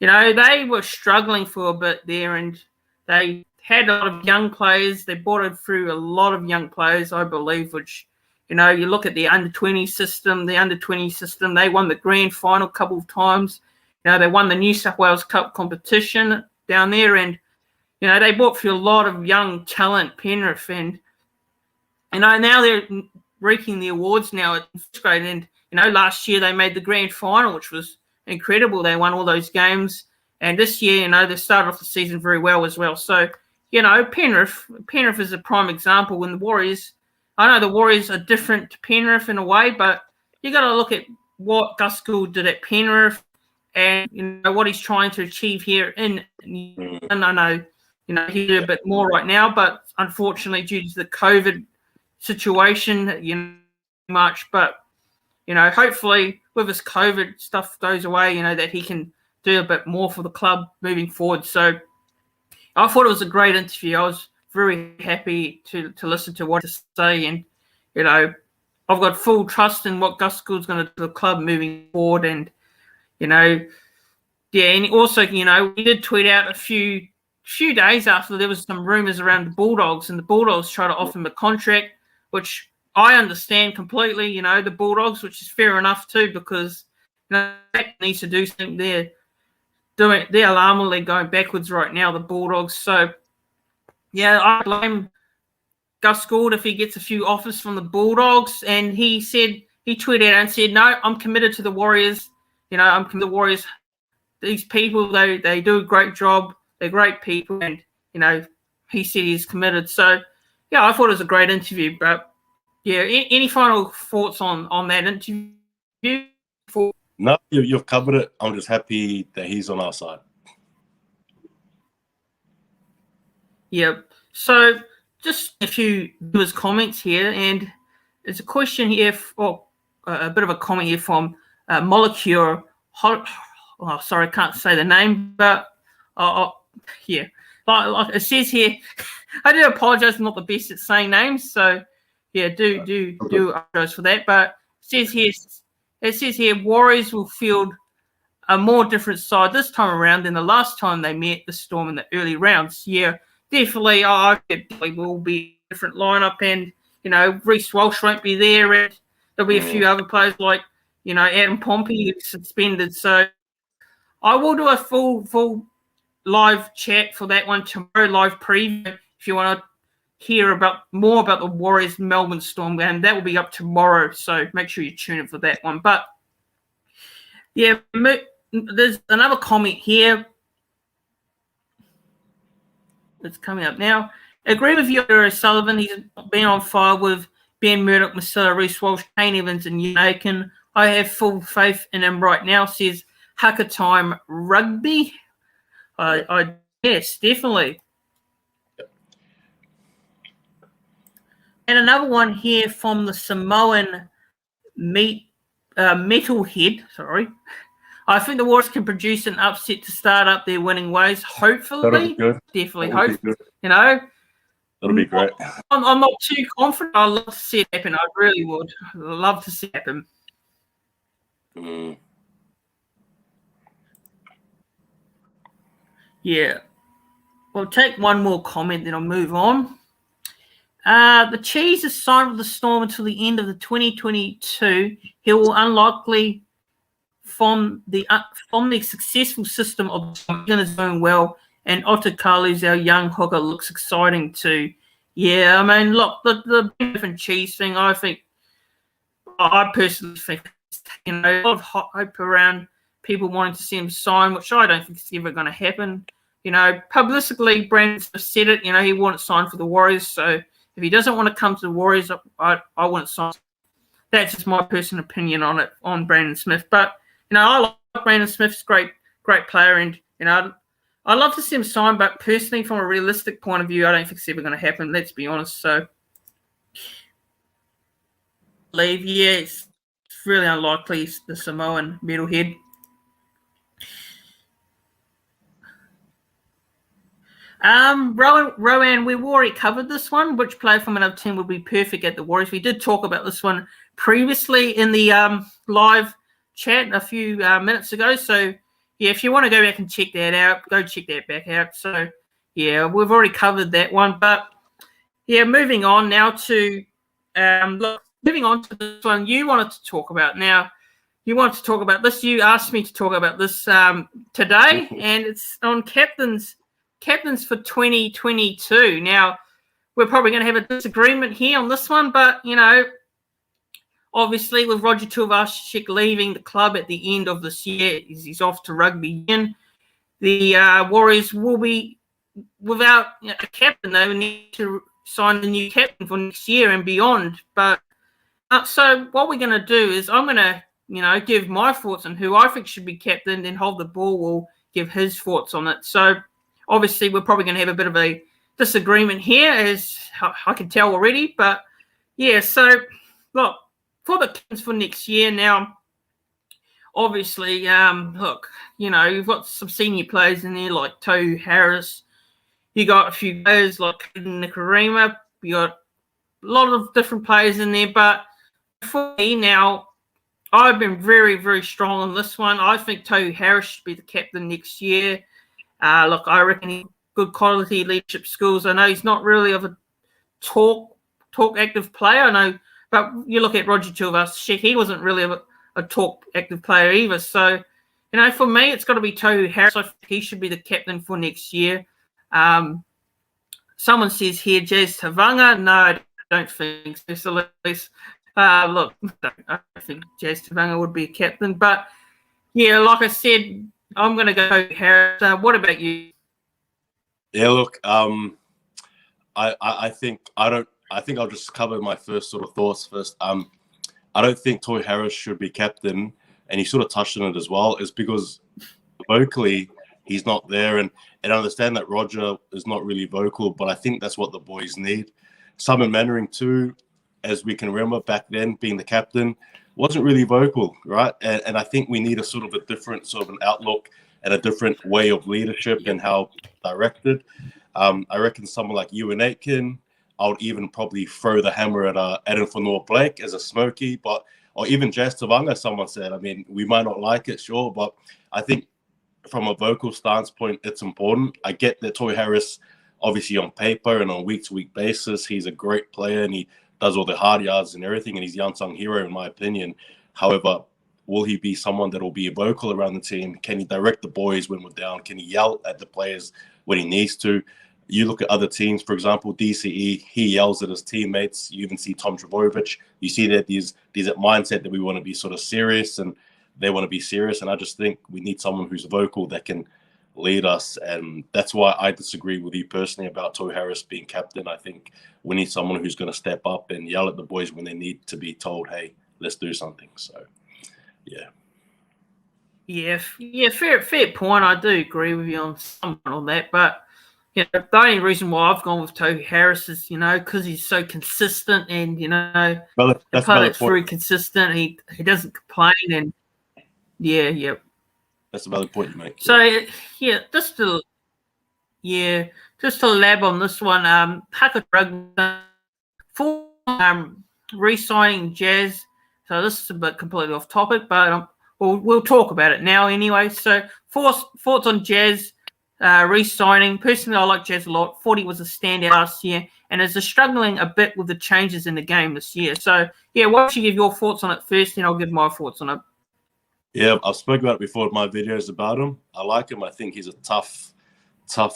they were struggling for a bit there, and they had a lot of young players. They brought through a lot of young players, I believe, which, you look at the under-20 system. The under-20 system, they won the grand final a couple of times. They won the New South Wales Cup competition down there, and, they brought through a lot of young talent, Penrith, and, now they're reaping the awards now at first grade. And, last year they made the grand final, which was incredible. They won all those games. And this year, they started off the season very well as well. So, Penrith is a prime example. When the Warriors, I know the Warriors are different to Penrith in a way, but you got to look at what Gus Gould did at Penrith and, what he's trying to achieve here and I know, he did a bit more right now, but unfortunately due to the COVID situation, much. But, hopefully with this COVID stuff goes away, that he can do a bit more for the club moving forward. So I thought it was a great interview. I was very happy to listen to what to say. And, I've got full trust in what Gus Gould's going to do to the club moving forward. And, and also, we did tweet out a few days after there was some rumours around the Bulldogs, and the Bulldogs tried to offer him a contract, which I understand completely, the Bulldogs, which is fair enough too, because, that needs to do something. They're alarmingly going backwards right now, the Bulldogs. So, yeah, I blame Gus Gould if he gets a few offers from the Bulldogs. And he tweeted out and said, no, I'm committed to the Warriors. I'm committed to the Warriors. These people, they do a great job. They're great people. And, he said he's committed. So, yeah, I thought it was a great interview. But, yeah, any final thoughts on that interview? No, you've covered it. I'm just happy that he's on our side. Yep. So just a few viewers' comments here, and there's a question here, a bit of a comment here from Molecule. Oh, sorry, I can't say the name, but yeah, like it says here. I do apologise, I'm not the best at saying names, so yeah, do apologise for that. But it says here, Warriors will field a more different side this time around than the last time they met the Storm in the early rounds. Yeah, definitely. I definitely will be a different lineup, and Reece Walsh won't be there, and there'll be a few other players like Adam Pompey who's suspended. So I will do a full live chat for that one tomorrow, live preview. If you want to hear more about the Warriors Melbourne Storm game, that will be up tomorrow. So make sure you tune in for that one. But yeah, there's another comment here. It's coming up now. I agree with you, Sullivan. He's been on fire with Ben Murdoch, Marcelo, Reece Walsh, Kane Evans, and Aiken. I have full faith in him right now, says Haka Time Rugby. Yes, definitely. And another one here from the Samoan Metalhead. Sorry. I think the Warriors can produce an upset to start up their winning ways. Hopefully. That'll be good. Definitely. That'll be great. I'm not too confident. I'd love to see it happen. I really would. I'd love to see it happen. Yeah. We'll take one more comment, then I'll move on. The Cheese is signed with the Storm until the end of the 2022. He will unlikely from the successful system of is going well, and Otokalu's our young hooker looks exciting too. Yeah, I mean, look, the different Cheese thing, I personally think, a lot of hope around people wanting to see him sign, which I don't think is ever going to happen. publicly, Brandon Smith said it. He wouldn't sign for the Warriors. So if he doesn't want to come to the Warriors, I wouldn't sign. That's just my personal opinion on it, on Brandon Smith. But, I like Brandon Smith's great player. And, I'd love to see him sign. But personally, from a realistic point of view, I don't think it's ever going to happen. Let's be honest. So, leave. Yeah, it's really unlikely, the Samoan metalhead. Rowan, we've already covered this one. Which player from another team would be perfect at the Warriors? We did talk about this one previously in the live chat a few minutes ago. So, yeah, if you want to go back and check that out, go check that back out. So, yeah, we've already covered that one. But, yeah, moving on now to moving on to this one you wanted to talk about. Now, you wanted to talk about this. You asked me to talk about this today, and it's on captains for 2022. Now, we're probably going to have a disagreement here on this one, but, obviously with Roger Tuivasa-Sheck leaving the club at the end of this year, he's off to rugby again, the Warriors will be without a captain. They will need to sign the new captain for next year and beyond. But so what we're going to do is I'm going to, give my thoughts on who I think should be captain, then Hold the Ball will give his thoughts on it. So obviously we're probably going to have a bit of a disagreement here, as I can tell already. But, yeah, so, look, for the captains for next year now, obviously, look, you've got some senior players in there like Tohu Harris. You got a few players like Nikarima. You got a lot of different players in there. But for me now, I've been very, very strong on this one. I think Tohu Harris should be the captain next year. Look, I reckon he's good quality leadership skills. I know he's not really of a talk active player. I know, but you look at Roger Tuivasa-Sheck, he wasn't really a talk active player either. So, for me, it's got to be Tohu Harris. I think he should be the captain for next year. Someone says here, Jazz Tavanga. No, I don't think so. Look, I don't think Jazz Tavanga would be a captain. But, yeah, like I said, I'm going to go Harris. What about you? Yeah, look, I think I'll just cover my first sort of thoughts first. I don't think Tohu Harris should be captain, and he sort of touched on it as well, is because vocally he's not there, and I understand that Roger is not really vocal, but I think that's what the boys need. Simon Mannering too, as we can remember back then, being the captain, wasn't really vocal, right? And I think we need a sort of a different sort of an outlook and a different way of leadership and how directed. I reckon someone like Ewan Aitken, I would even probably throw the hammer at Adam Fanor-Blake as a smoky, or even Jazz Tavanga, someone said. I mean, we might not like it, sure, but I think from a vocal stance point, it's important. I get that Tohu Harris, obviously on paper and on week-to-week basis, he's a great player and he does all the hard yards and everything, and he's the unsung hero in my opinion. However, will he be someone that will be vocal around the team? Can he direct the boys when we're down? Can he yell at the players when he needs to? You look at other teams, for example, DCE, he yells at his teammates. You even see Tom Trbojevic. You see that these mindset that we want to be sort of serious and they want to be serious. And I just think we need someone who's vocal that can lead us. And that's why I disagree with you personally about Tohu Harris being captain. I think we need someone who's going to step up and yell at the boys when they need to be told, hey, let's do something. So, yeah. Yeah, fair point. I do agree with you on that. But, the only reason why I've gone with Tohu Harris is, because he's so consistent and, well, that's very consistent. He doesn't complain and, yeah. That's a valid point you make. So, just to lab on this one, Haka Rugby for re-signing Jazz. So this is a bit completely off topic, but we'll talk about it now anyway. So thoughts on Jazz re-signing. Personally, I like Jazz a lot. 40 was a standout last year and is struggling a bit with the changes in the game this year. So, why don't you give your thoughts on it first, and I'll give my thoughts on it. Yeah, I've spoken about it before in my videos about him. I like him. I think he's a tough, SOB.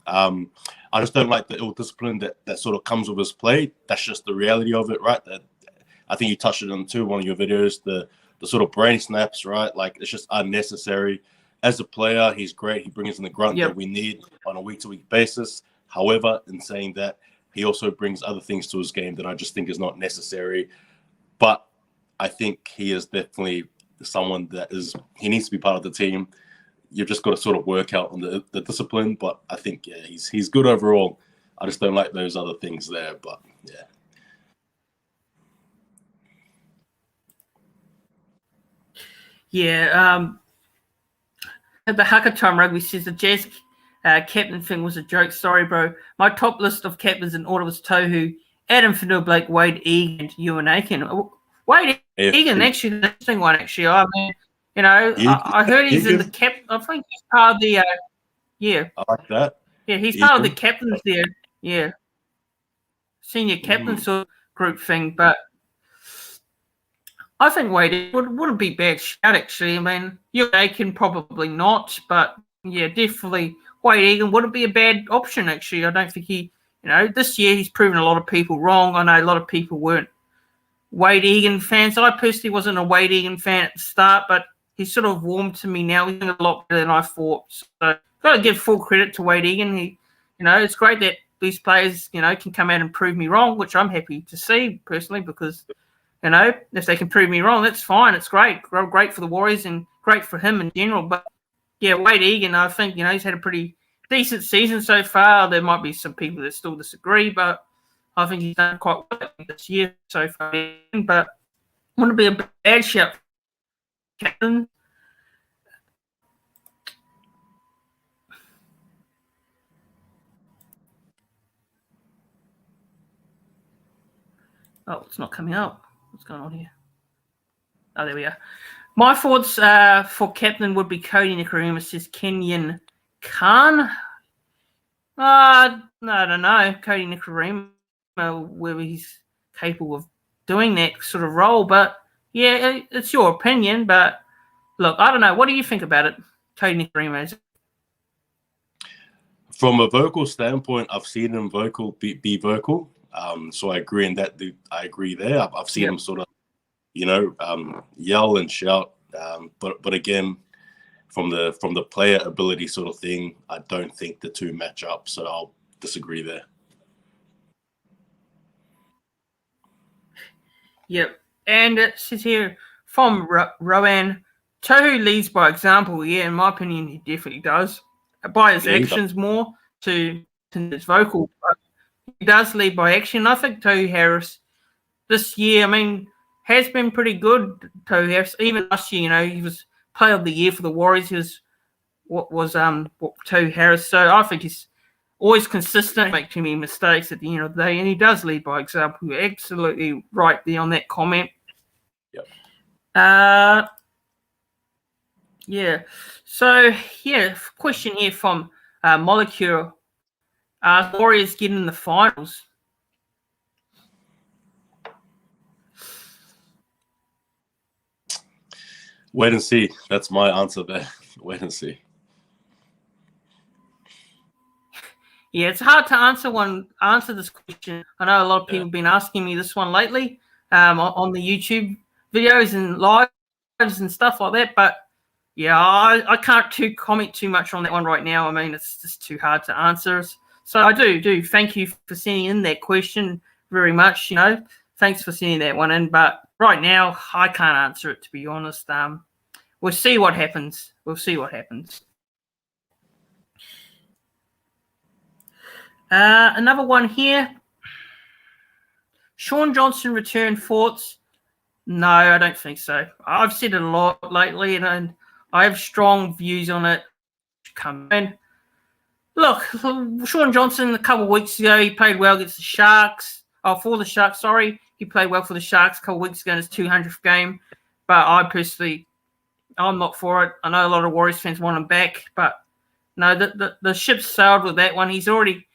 I just don't like the ill discipline that sort of comes with his play. That's just the reality of it, right? I think you touched it on too, one of your videos, the sort of brain snaps, right? Like, it's just unnecessary. as a player, he's great. He brings in the grunt that we need on a week-to-week basis. However, in saying that, he also brings other things to his game that I just think is not necessary. But I think he is definitely someone that he needs to be part of the team. You've just got to sort of work out on the discipline. But I think, yeah, he's good overall. I just don't like those other things there. But, yeah. Yeah. The Haka Time Rugby says the Jazz captain thing was a joke. Sorry, bro. My top list of captains in order was Tohu, Adam Fanua-Blake, Wade Egan, and Ewan Aiken. Wade Egan, actually, the interesting one, actually. I mean, you know, I heard he's in the cap. I think he's part of the, yeah. I like that. Yeah, he's part of the captains there. Yeah. Senior captain sort of group thing. But I think Wade wouldn't be bad shout, actually. I mean, Ewan Aiken probably not. But, yeah, definitely Wade Egan wouldn't be a bad option, actually. I don't think this year he's proven a lot of people wrong. I know a lot of people weren't Wade Egan fans. I personally wasn't a Wade Egan fan at the start, but he's sort of warmed to me now. He's doing a lot better than I thought. So got to give full credit to Wade Egan. It's great that these players, can come out and prove me wrong, which I'm happy to see personally because, if they can prove me wrong, that's fine. It's great. Great for the Warriors and great for him in general. But, yeah, Wade Egan, I think, he's had a pretty decent season so far. There might be some people that still disagree, but I think he's done quite well this year so far. But wouldn't be a bad shout, captain. Oh, it's not coming up. What's going on here? Oh, there we are. My thoughts for captain would be Cody Nikorima, says Kenyon Khan. I don't know. Cody Nikorima, whether he's capable of doing that sort of role. But, yeah, it's your opinion. But, look, I don't know. What do you think about it, Cody Nikorima? From a vocal standpoint, I've seen him be vocal. So I agree in that. I agree there. I've seen him sort of, yell and shout. But again, from the player ability sort of thing, I don't think the two match up. So I'll disagree there. Yep. And it says here from Rowan, Tohu leads by example. Yeah, in my opinion, he definitely does. By his actions more to his vocal. But he does lead by action. I think Tohu Harris this year, has been pretty good. Tohu Harris, even last year, he was player of the year for the Warriors. He was Tohu Harris. So I think he's always consistent, make too many mistakes at the end of the day, and he does lead by example. You're absolutely right there on that comment. Yep. Yeah. So, question here from Molecule. Warriors get in the finals. Wait and see. That's my answer there. Wait and see. Yeah, it's hard to answer this question. I know a lot of people have been asking me this one lately on the YouTube videos and lives and stuff like that. But, yeah, I can't comment too much on that one right now. It's just too hard to answer. So I do thank you for sending in that question very much. Thanks for sending that one in. But right now, I can't answer it, to be honest. We'll see what happens. Another one here. Sean Johnson return thoughts? No, I don't think so. I've said it a lot lately, and I have strong views on it. Come in. Look, Sean Johnson, a couple of weeks ago, he played well against the Sharks. For the Sharks, sorry. He played well for the Sharks a couple of weeks ago in his 200th game. But I'm not for it. I know a lot of Warriors fans want him back. But, no, the ship sailed with that one. He already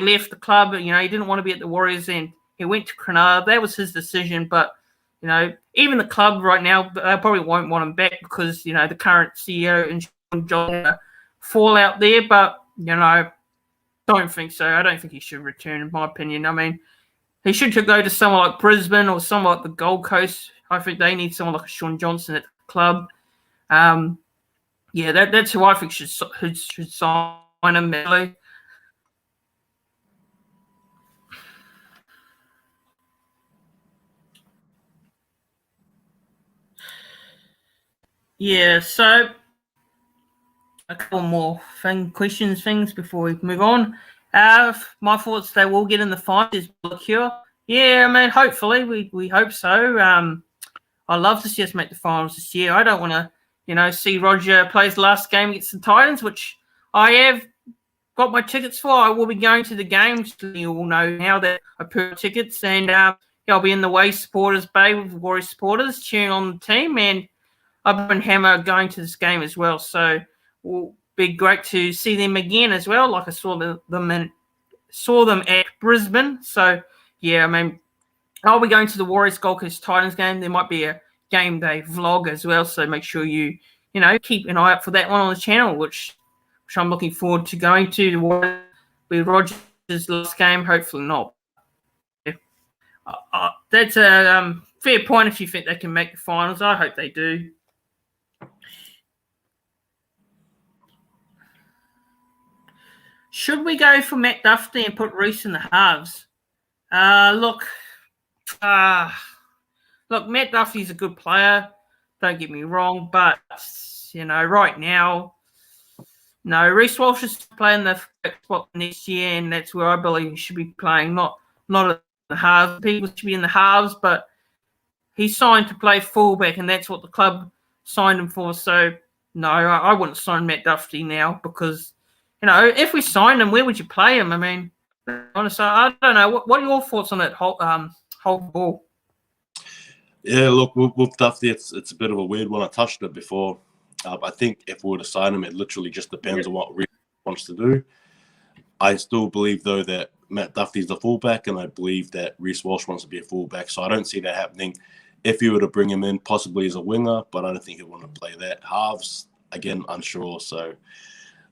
left the club. He didn't want to be at the Warriors, and he went to Cronulla. That was his decision. But, even the club right now, they probably won't want him back because, the current CEO and Sean Johnson fallout there, but don't think so. I don't think he should return, in my opinion. He should go to somewhere like Brisbane or somewhere like the Gold Coast. I think they need someone like a Sean Johnson at the club. yeah, that's who I think should sign him. Really. Yeah, so a couple more things before we move on. My thoughts, they will get in the finals. Yeah, I mean, hopefully, we hope so. I love to see us make the finals this year. I don't want to, see Roger play his last game against the Titans, which I have got my tickets for. I will be going to the games. You all know now that I put tickets, and I'll be in the Way supporters bay with the Warriors supporters cheering on the team, and I've been Hammer going to this game as well. So it will be great to see them again as well. Like I saw them at Brisbane. So yeah, I mean, I'll be going to the Warriors Gold Coast Titans game. There might be a game day vlog as well. So make sure you keep an eye out for that one on the channel, which I'm looking forward to going to. The Warriors with Rogers' last game. Hopefully not. That's a fair point if you think they can make the finals. I hope they do. Should we go for Matt Duffy and put Reese in the halves? Look, Matt Duffy's a good player. Don't get me wrong, but right now, no, Reese Walsh is playing the spot next year, and that's where I believe he should be playing. Not at the halves. People should be in the halves, but he's signed to play fullback, and that's what the club signed him for. So no, I wouldn't sign Matt Duffy now because. If we signed him, where would you play him? I mean, honestly, I don't know. What are your thoughts on that whole ball? Yeah, look, with Duffy, it's a bit of a weird one. I touched it before. I think if we were to sign him, it literally just depends on what Reece wants to do. I still believe, though, that Matt Duffy's the fullback, and I believe that Reece Walsh wants to be a fullback. So I don't see that happening. If you were to bring him in, possibly as a winger, but I don't think he'll want to play that. Halves, again, unsure. So.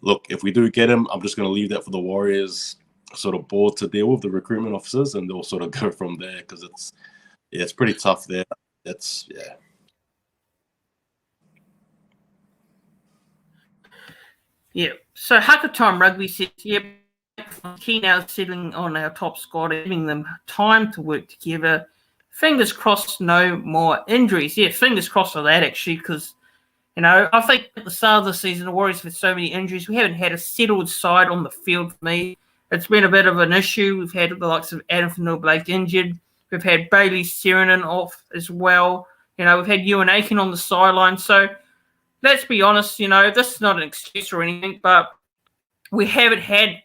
Look, if we do get him, I'm just going to leave that for the Warriors sort of board to deal with, the recruitment officers, and they'll sort of go from there because it's pretty tough there. Yeah. So Hacker Time Rugby says, key now sitting on our top squad, giving them time to work together. Fingers crossed, no more injuries. Yeah, fingers crossed for that actually, because. I think at the start of the season, the Warriors with so many injuries, we haven't had a settled side on the field for me. It's been a bit of an issue. We've had the likes of Adam Fanua-Blake injured. We've had Bailey Seranen off as well. We've had Ewan Aiken on the sideline. So let's be honest, this is not an excuse or anything, but we haven't had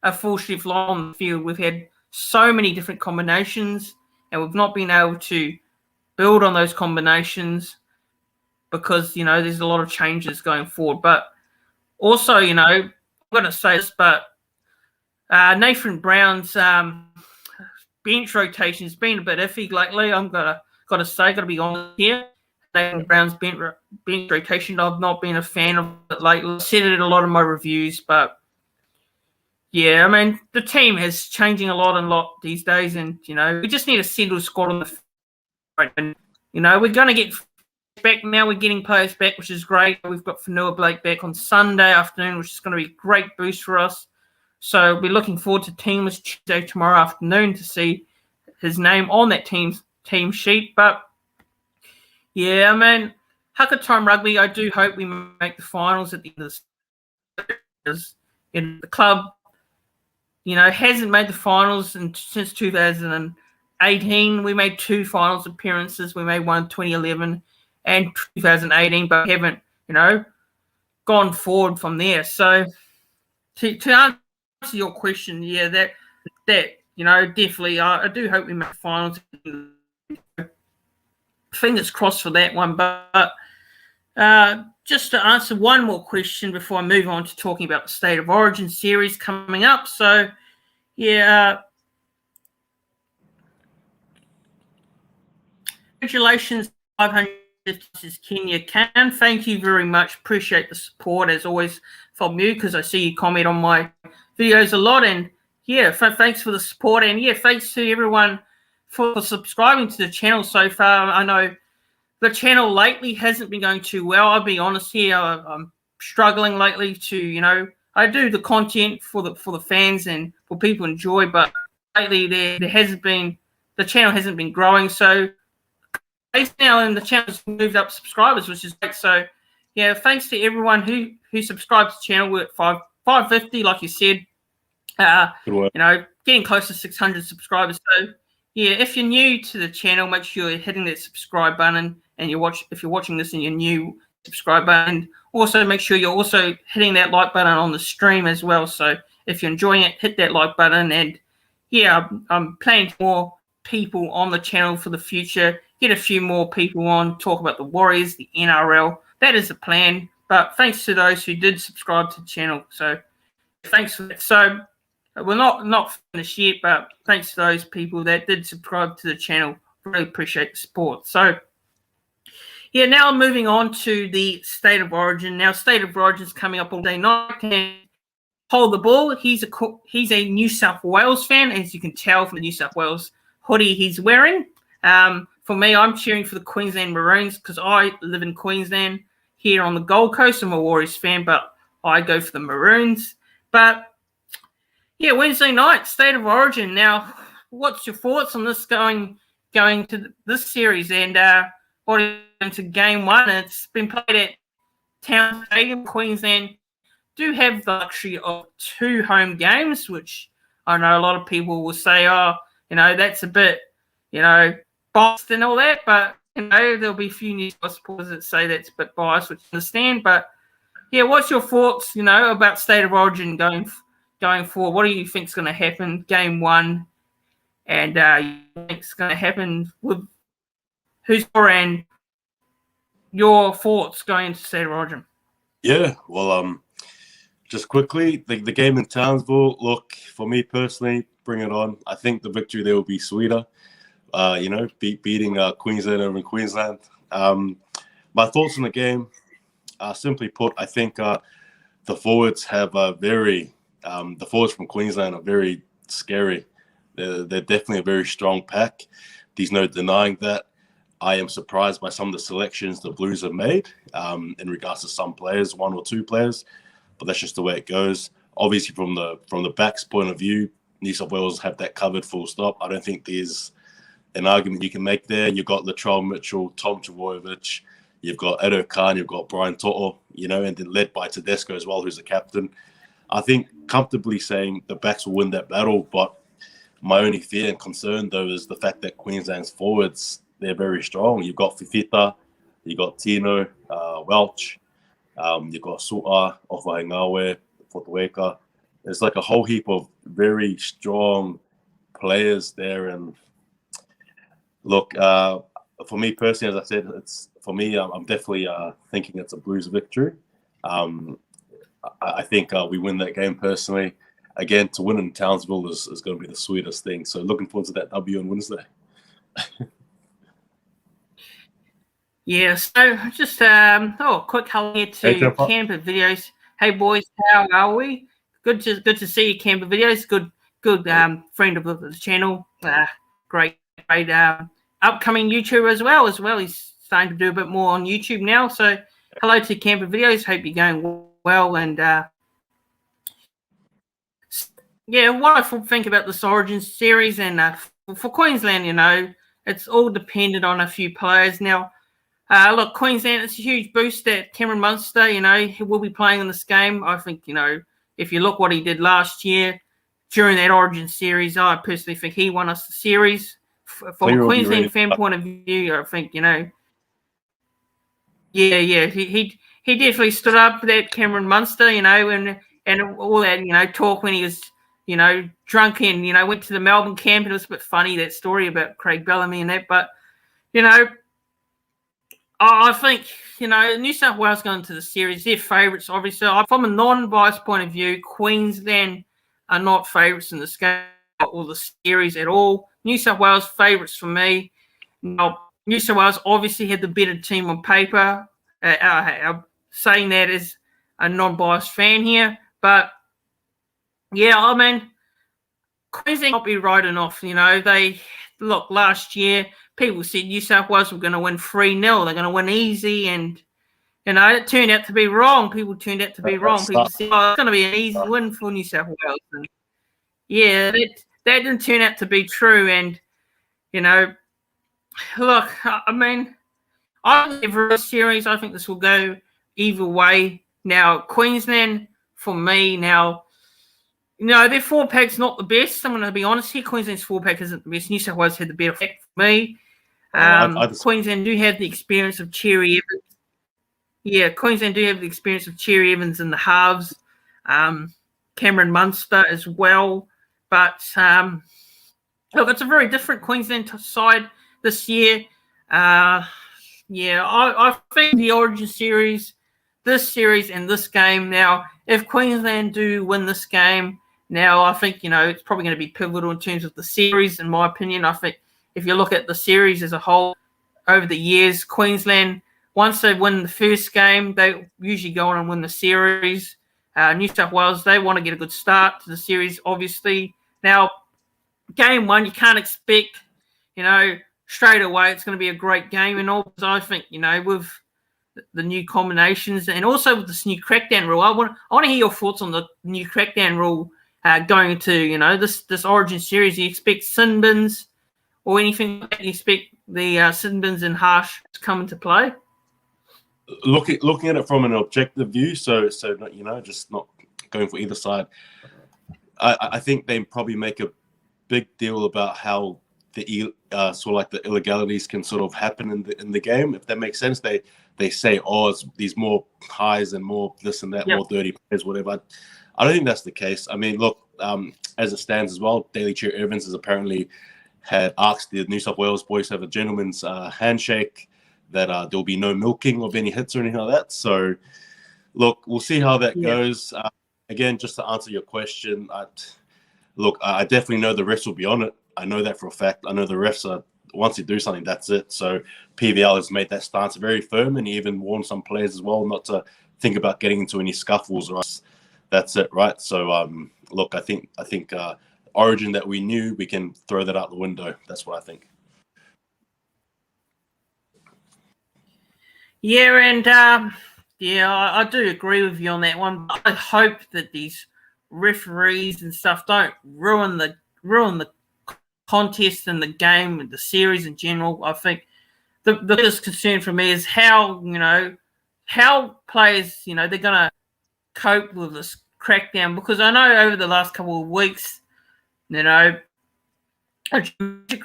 a full shift line on the field. We've had so many different combinations, and we've not been able to build on those combinations. Because, there's a lot of changes going forward. But also, I'm going to say this, but Nathan Brown's bench rotation has been a bit iffy lately. I'm got to be honest here. Nathan Brown's bench rotation, I've not been a fan of it lately. I said it in a lot of my reviews, but yeah, I mean, the team is changing a lot these days, and, we just need a single squad on the front. And, we're going to get back now. We're getting players back, which is great. We've got Fanua-Blake back on Sunday afternoon, which is going to be a great boost for us. So we're looking forward to Teamless Tuesday tomorrow afternoon to see his name on that team sheet. But yeah, I mean, Hucker Time Rugby, I do hope we make the finals at the end of the season. The club, hasn't made the finals since 2018. We made 2 finals appearances. We made one in 2011 and 2018, but haven't, gone forward from there. So to answer your question, yeah, that definitely, I do hope we make finals. Fingers crossed for that one. But just to answer one more question before I move on to talking about the State of Origin series coming up. So, yeah, congratulations, 500. This is Kenya Can. Thank you very much. Appreciate the support as always from you, because I see you comment on my videos a lot. And yeah, thanks for the support. And yeah, thanks to everyone for subscribing to the channel so far. I know the channel lately hasn't been going too well. I'll be honest here. I'm struggling lately to, I do the content for the fans and for people to enjoy, but lately there hasn't been, the channel hasn't been growing. So now, and the channel's moved up subscribers, which is great. So yeah, thanks to everyone who subscribes to the channel. We're at 550, like you said. Getting close to 600 subscribers. So yeah, if you're new to the channel, make sure you're hitting that subscribe button, and if you're watching this and you're new, subscribe button. Also, make sure you're also hitting that like button on the stream as well. So if you're enjoying it, hit that like button. And yeah, I'm planning more people on the channel for the future. Get a few more people on, talk about the Warriors, the NRL. That is the plan. But thanks to those who did subscribe to the channel. So thanks for that. So we're not finished yet, but thanks to those people that did subscribe to the channel. Really appreciate the support. So yeah, now moving on to the State of Origin. Now, State of Origin is coming up all day night. And Hold the Ball. He's a New South Wales fan, as you can tell from the New South Wales hoodie he's wearing. For me, I'm cheering for the Queensland Maroons because I live in Queensland here on the Gold Coast. I'm a Warriors fan, but I go for the Maroons. But yeah, Wednesday night, State of Origin. Now, what's your thoughts on this going to this series and going to Game 1? It's been played at Townsville Stadium. Queensland do have the luxury of 2 home games, which I know a lot of people will say, that's a bit, biased and all that. But, there'll be a few New Zealand supporters that say that's a bit biased, which I understand. But, yeah, what's your thoughts, about State of Origin going forward? What do you think is going to happen Game 1? And you think it's going to happen with who's for, and your thoughts going into State of Origin? Yeah, well, just quickly, the game in Townsville, look, for me personally, bring it on. I think the victory there will be sweeter, beating Queensland over in Queensland. My thoughts on the game, simply put, I think the forwards have the forwards from Queensland are very scary. They're definitely a very strong pack. There's no denying that. I am surprised by some of the selections the Blues have made in regards to some players, 1 or 2 players. But that's just the way it goes. Obviously, from the back's point of view, New South Wales have that covered full stop. I don't think there's an argument you can make there. You've got Latrell Mitchell, Tom Trbojevic, you've got Edo Khan, you've got Brian To'o, and then led by Tedesco as well, who's the captain. I think comfortably saying the backs will win that battle, but my only fear and concern, though, is the fact that Queensland's forwards, they're very strong. You've got Fifita, you've got Tino, Welch, you've got Su'a, Ofahengawe, Fotueka. There's like a whole heap of very strong players there. And look, for me personally, as I said, I'm definitely thinking it's a Blues victory. I think we win that game personally. Again, to win in Townsville is going to be the sweetest thing. So looking forward to that W on Wednesday. Yeah, so just quick hello here to Camper Videos. Hey boys, how are we? Good to see you, Camper Videos. Good friend of the channel. Great upcoming YouTuber as well. He's starting to do a bit more on YouTube now. So hello to Camper Videos. Hope you're going well. And what I think about this Origin series and for Queensland, it's all dependent on a few players now. Look, Queensland, it's a huge boost that Cameron Munster, he will be playing in this game. I think, if you look what he did last year during that Origin series, I personally think he won us the series. From a Queensland fan point of view, I think, he definitely stood up for that Cameron Munster, and all that, talk when he was, drunk and, went to the Melbourne camp. And it was a bit funny, that story about Craig Bellamy and that. But, I think, New South Wales going to the series, they're favourites, obviously. From a non-biased point of view, Queensland are not favourites in this game or the series at all. New South Wales favourites for me. Now, New South Wales obviously had the better team on paper. I'm saying that as a non-biased fan here. But, yeah, Queensland not be writing off. look, last year people said New South Wales were going to win 3-0. They're going to win easy, and it turned out to be wrong. People turned out to be wrong. People said, "Oh, it's going to be an easy win for New South Wales." And yeah, that didn't turn out to be true. And look, I mean, I think every series, I think this will go either way. Now, Queensland, for me, their 4-pack's not the best. I'm going to be honest here. Queensland's 4-pack isn't the best. New South Wales had the better pack for me. Queensland do have the experience of Cherry Evans. Yeah, Queensland do have the experience of Cherry Evans in the halves. Cameron Munster as well. But, look, it's a very different Queensland side this year. I think the Origin series, this series and this game now, if Queensland do win this game, now I think, it's probably going to be pivotal in terms of the series, in my opinion. I think if you look at the series as a whole over the years, Queensland, once they win the first game, they usually go on and win the series. New South Wales, they want to get a good start to the series, obviously. Now, game one, you can't expect, straight away it's going to be a great game and all. Because I think, with the new combinations and also with this new crackdown rule, I want to hear your thoughts on the new crackdown rule going into, this Origin series. Do you expect sin bins or anything like that? Do you expect the sin bins and harsh to come into play? Looking at it from an objective view, so not, just not going for either side. I think they probably make a big deal about how the sort of like the illegalities can sort of happen in the game. If that makes sense, they say, oh, it's these more highs and more this and that, more dirty players, whatever. I don't think that's the case. I mean, look, as it stands as well, Daly Cherry Evans has apparently had asked the New South Wales boys to have a gentleman's handshake, that there'll be no milking of any hits or anything like that. So, look, we'll see how that goes. Again, just to answer your question, I definitely know the refs will be on it. I know that for a fact. I know the refs are, once you do something, that's it. So PVL has made that stance very firm, and he even warned some players as well not to think about getting into any scuffles or else. That's it, right? So, look, I think Origin that we knew, we can throw that out the window. That's what I think. Yeah, and I do agree with you on that one. I hope that these referees and stuff don't ruin the contest and the game and the series in general. I think the biggest concern for me is how players, they're going to cope with this crackdown, because I know over the last couple of weeks, Magic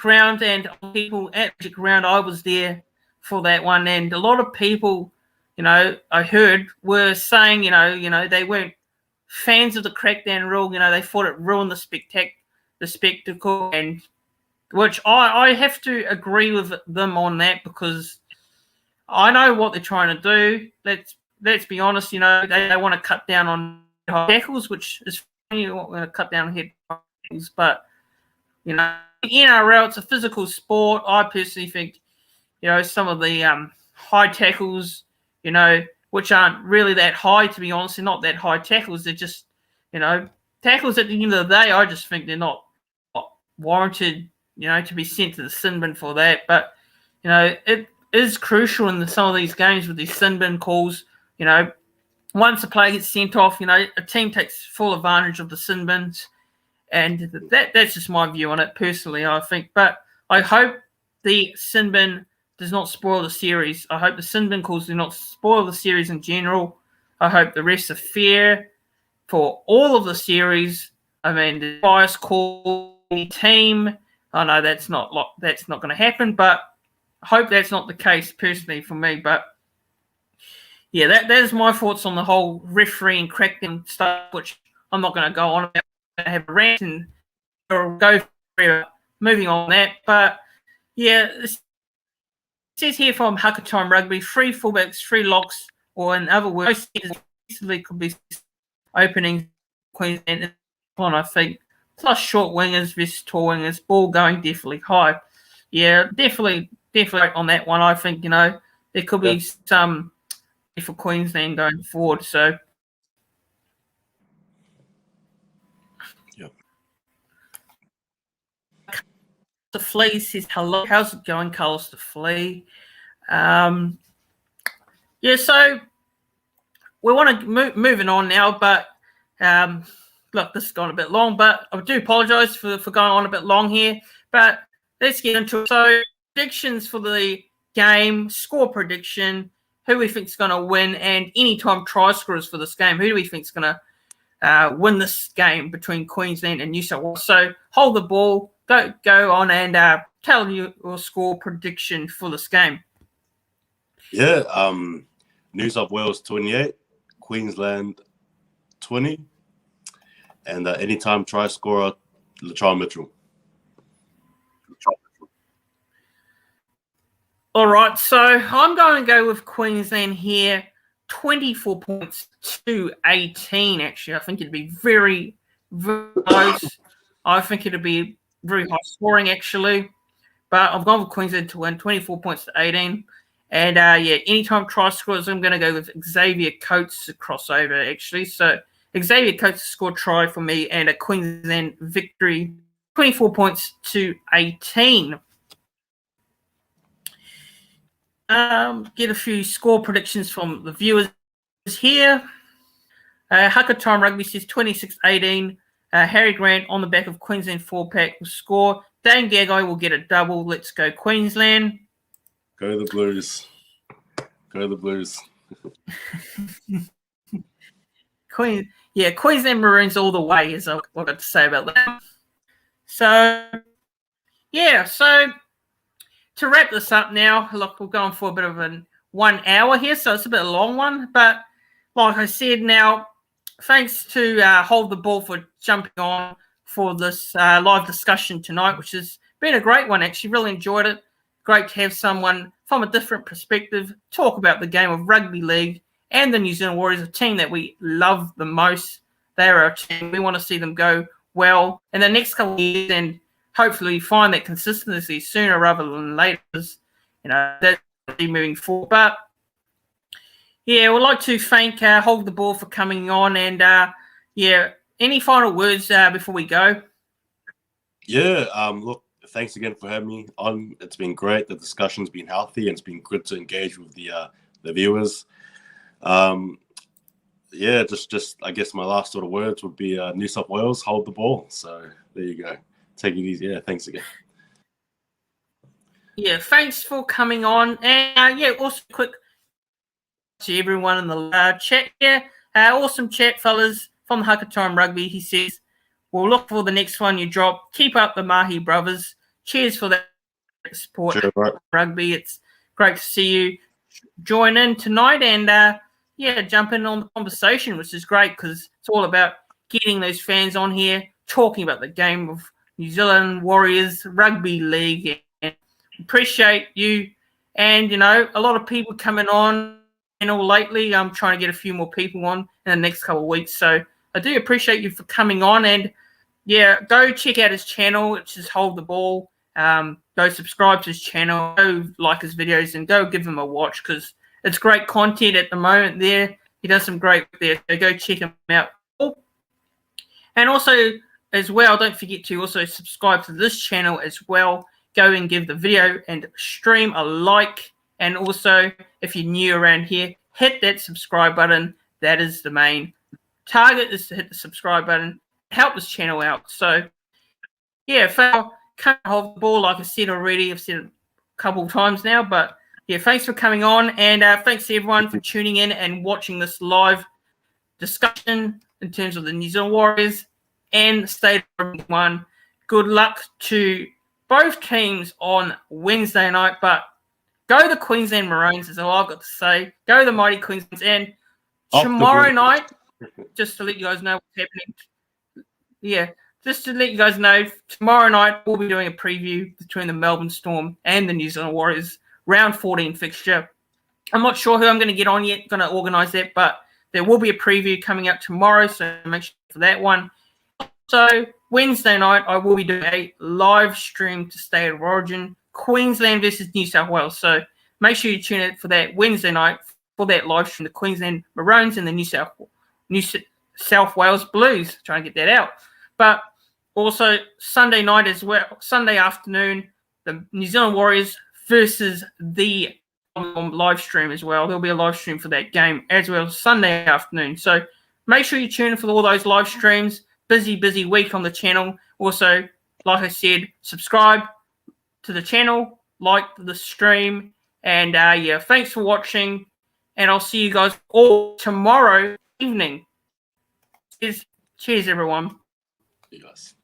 Round and people at Magic Round, I was there for that one, and a lot of people, I heard were saying, they weren't fans of the crackdown rule. They thought it ruined the spectacle, and which I have to agree with them on that, because I know what they're trying to do. Let's be honest, they want to cut down on tackles, which is funny. They want to cut down on head tackles, but NRL, it's a physical sport. I personally think, some of the high tackles, which aren't really that high, to be honest. They're not that high tackles. They're just, tackles at the end of the day, I just think they're not warranted, to be sent to the sin bin for that. But, it is crucial in some of these games with these sin bin calls. Once a player gets sent off, a team takes full advantage of the sin bins. And that's just my view on it, personally, I think. But I hope the sin bin does not spoil the series. I hope the sin bin calls do not spoil the series in general. I hope the refs are fair for all of the series. I mean, the bias call team, I know that's not going to happen, but I hope that's not the case personally for me. But yeah, that is my thoughts on the whole refereeing crackdown stuff, which I'm not going to go on about. Have a rant and go for moving on that. But yeah, it says here from Haka Time Rugby, 3 fullbacks, 3 locks, or in other words, could be opening Queensland on, I think, plus short wingers versus tall wingers, ball going definitely high. Yeah, definitely on that one. I think, there could be some for Queensland going forward. So the Flea says hello. How's it going, Carlos the Flea? So we want to moving on now, but look, this has gone a bit long, but I do apologise for going on a bit long here. But let's get into it. So predictions for the game, score prediction, who we think is going to win, and anytime try scorers for this game. Who do we think is going to win this game between Queensland and New South Wales? So hold the ball, go on and tell your score prediction for this game. Yeah, New South Wales 28, Queensland 20, and anytime try scorer, Latrell Mitchell. All right, so I'm going to go with Queensland here, 24 points to 18, actually. I think it'd be very, very close. I think it'd be very high scoring, actually. But I've gone with Queensland to win, 24 points to 18. And, anytime try scorers, I'm going to go with Xavier Coates to crossover, actually. So Xavier Coates scored try for me and a Queensland victory, 24 points to 18. Get a few score predictions from the viewers here. Hucker Time Rugby says 26-18. Harry Grant on the back of Queensland 4-pack will score. Dane Gagai will get a double. Let's go Queensland. Go the Blues. Go the Blues. Queensland Maroons all the way is what I've got to say about that. So to wrap this up now, look, we're going for a bit of a 1 hour here, so it's a bit of a long one. But like I said now, thanks to Hold the Ball for jumping on for this live discussion tonight, which has been a great one, actually. Really enjoyed it. Great to have someone from a different perspective talk about the game of rugby league and the New Zealand Warriors, a team that we love the most. They're our team. We want to see them go well in the next couple of years and hopefully find that consistency sooner rather than later. That's moving forward. But we'd like to thank Hold the Ball for coming on. And any final words before we go? Look, thanks again for having me on. It's been great. The discussion's been healthy, and it's been good to engage with the viewers. Just I guess my last sort of words would be New South Wales, hold the ball. So there you go. Take it easy. Yeah, thanks again. Yeah, thanks for coming on. And also quick to everyone in the chat here. Awesome chat, fellas, from Hucker Time Rugby. He says, we'll look for the next one you drop. Keep up the Mahi brothers. Cheers for that support. Sure, right. Rugby. It's great to see you join in tonight and jump in on the conversation, which is great because it's all about getting those fans on here, talking about the game of New Zealand Warriors Rugby League. And appreciate you and, a lot of people coming on lately. I'm trying to get a few more people on in the next couple of weeks. So I do appreciate you for coming on and, go check out his channel, which is Hold the Ball. Go subscribe to his channel, go like his videos and go give him a watch because it's great content at the moment there. He does some great work there. So go check him out. And also, as well, don't forget to also subscribe to this channel as well. Go and give the video and stream a like. And also, if you're new around here, hit that subscribe button. That is the main target, is to hit the subscribe button. Help this channel out. So, can't hold the ball, like I said already. I've said it a couple of times now. But, thanks for coming on. And thanks to everyone for tuning in and watching this live discussion in terms of the New Zealand Warriors and the State of one. Good luck to both teams on Wednesday night, but go the Queensland Maroons is all I've got to say. Go the mighty Queensland. And tomorrow night, just to let you guys know what's happening. Just to let you guys know, tomorrow night we'll be doing a preview between the Melbourne Storm and the New Zealand Warriors round 14 fixture. I'm not sure who I'm going to get on yet, going to organise that, but there will be a preview coming out tomorrow, so make sure for that one. So Wednesday night, I will be doing a live stream to State of Origin, Queensland versus New South Wales. So make sure you tune in for that Wednesday night for that live stream, the Queensland Maroons and the New South Wales Blues. Trying to get that out. But Also, Sunday night as well, Sunday afternoon, the New Zealand Warriors versus the live stream as well. There'll be a live stream for that game as well, Sunday afternoon. So make sure you tune in for all those live streams. Busy week on the channel. Also, like I said, subscribe to the channel, like the stream, and yeah, thanks for watching, and I'll see you guys all tomorrow evening. Cheers everyone. You guys.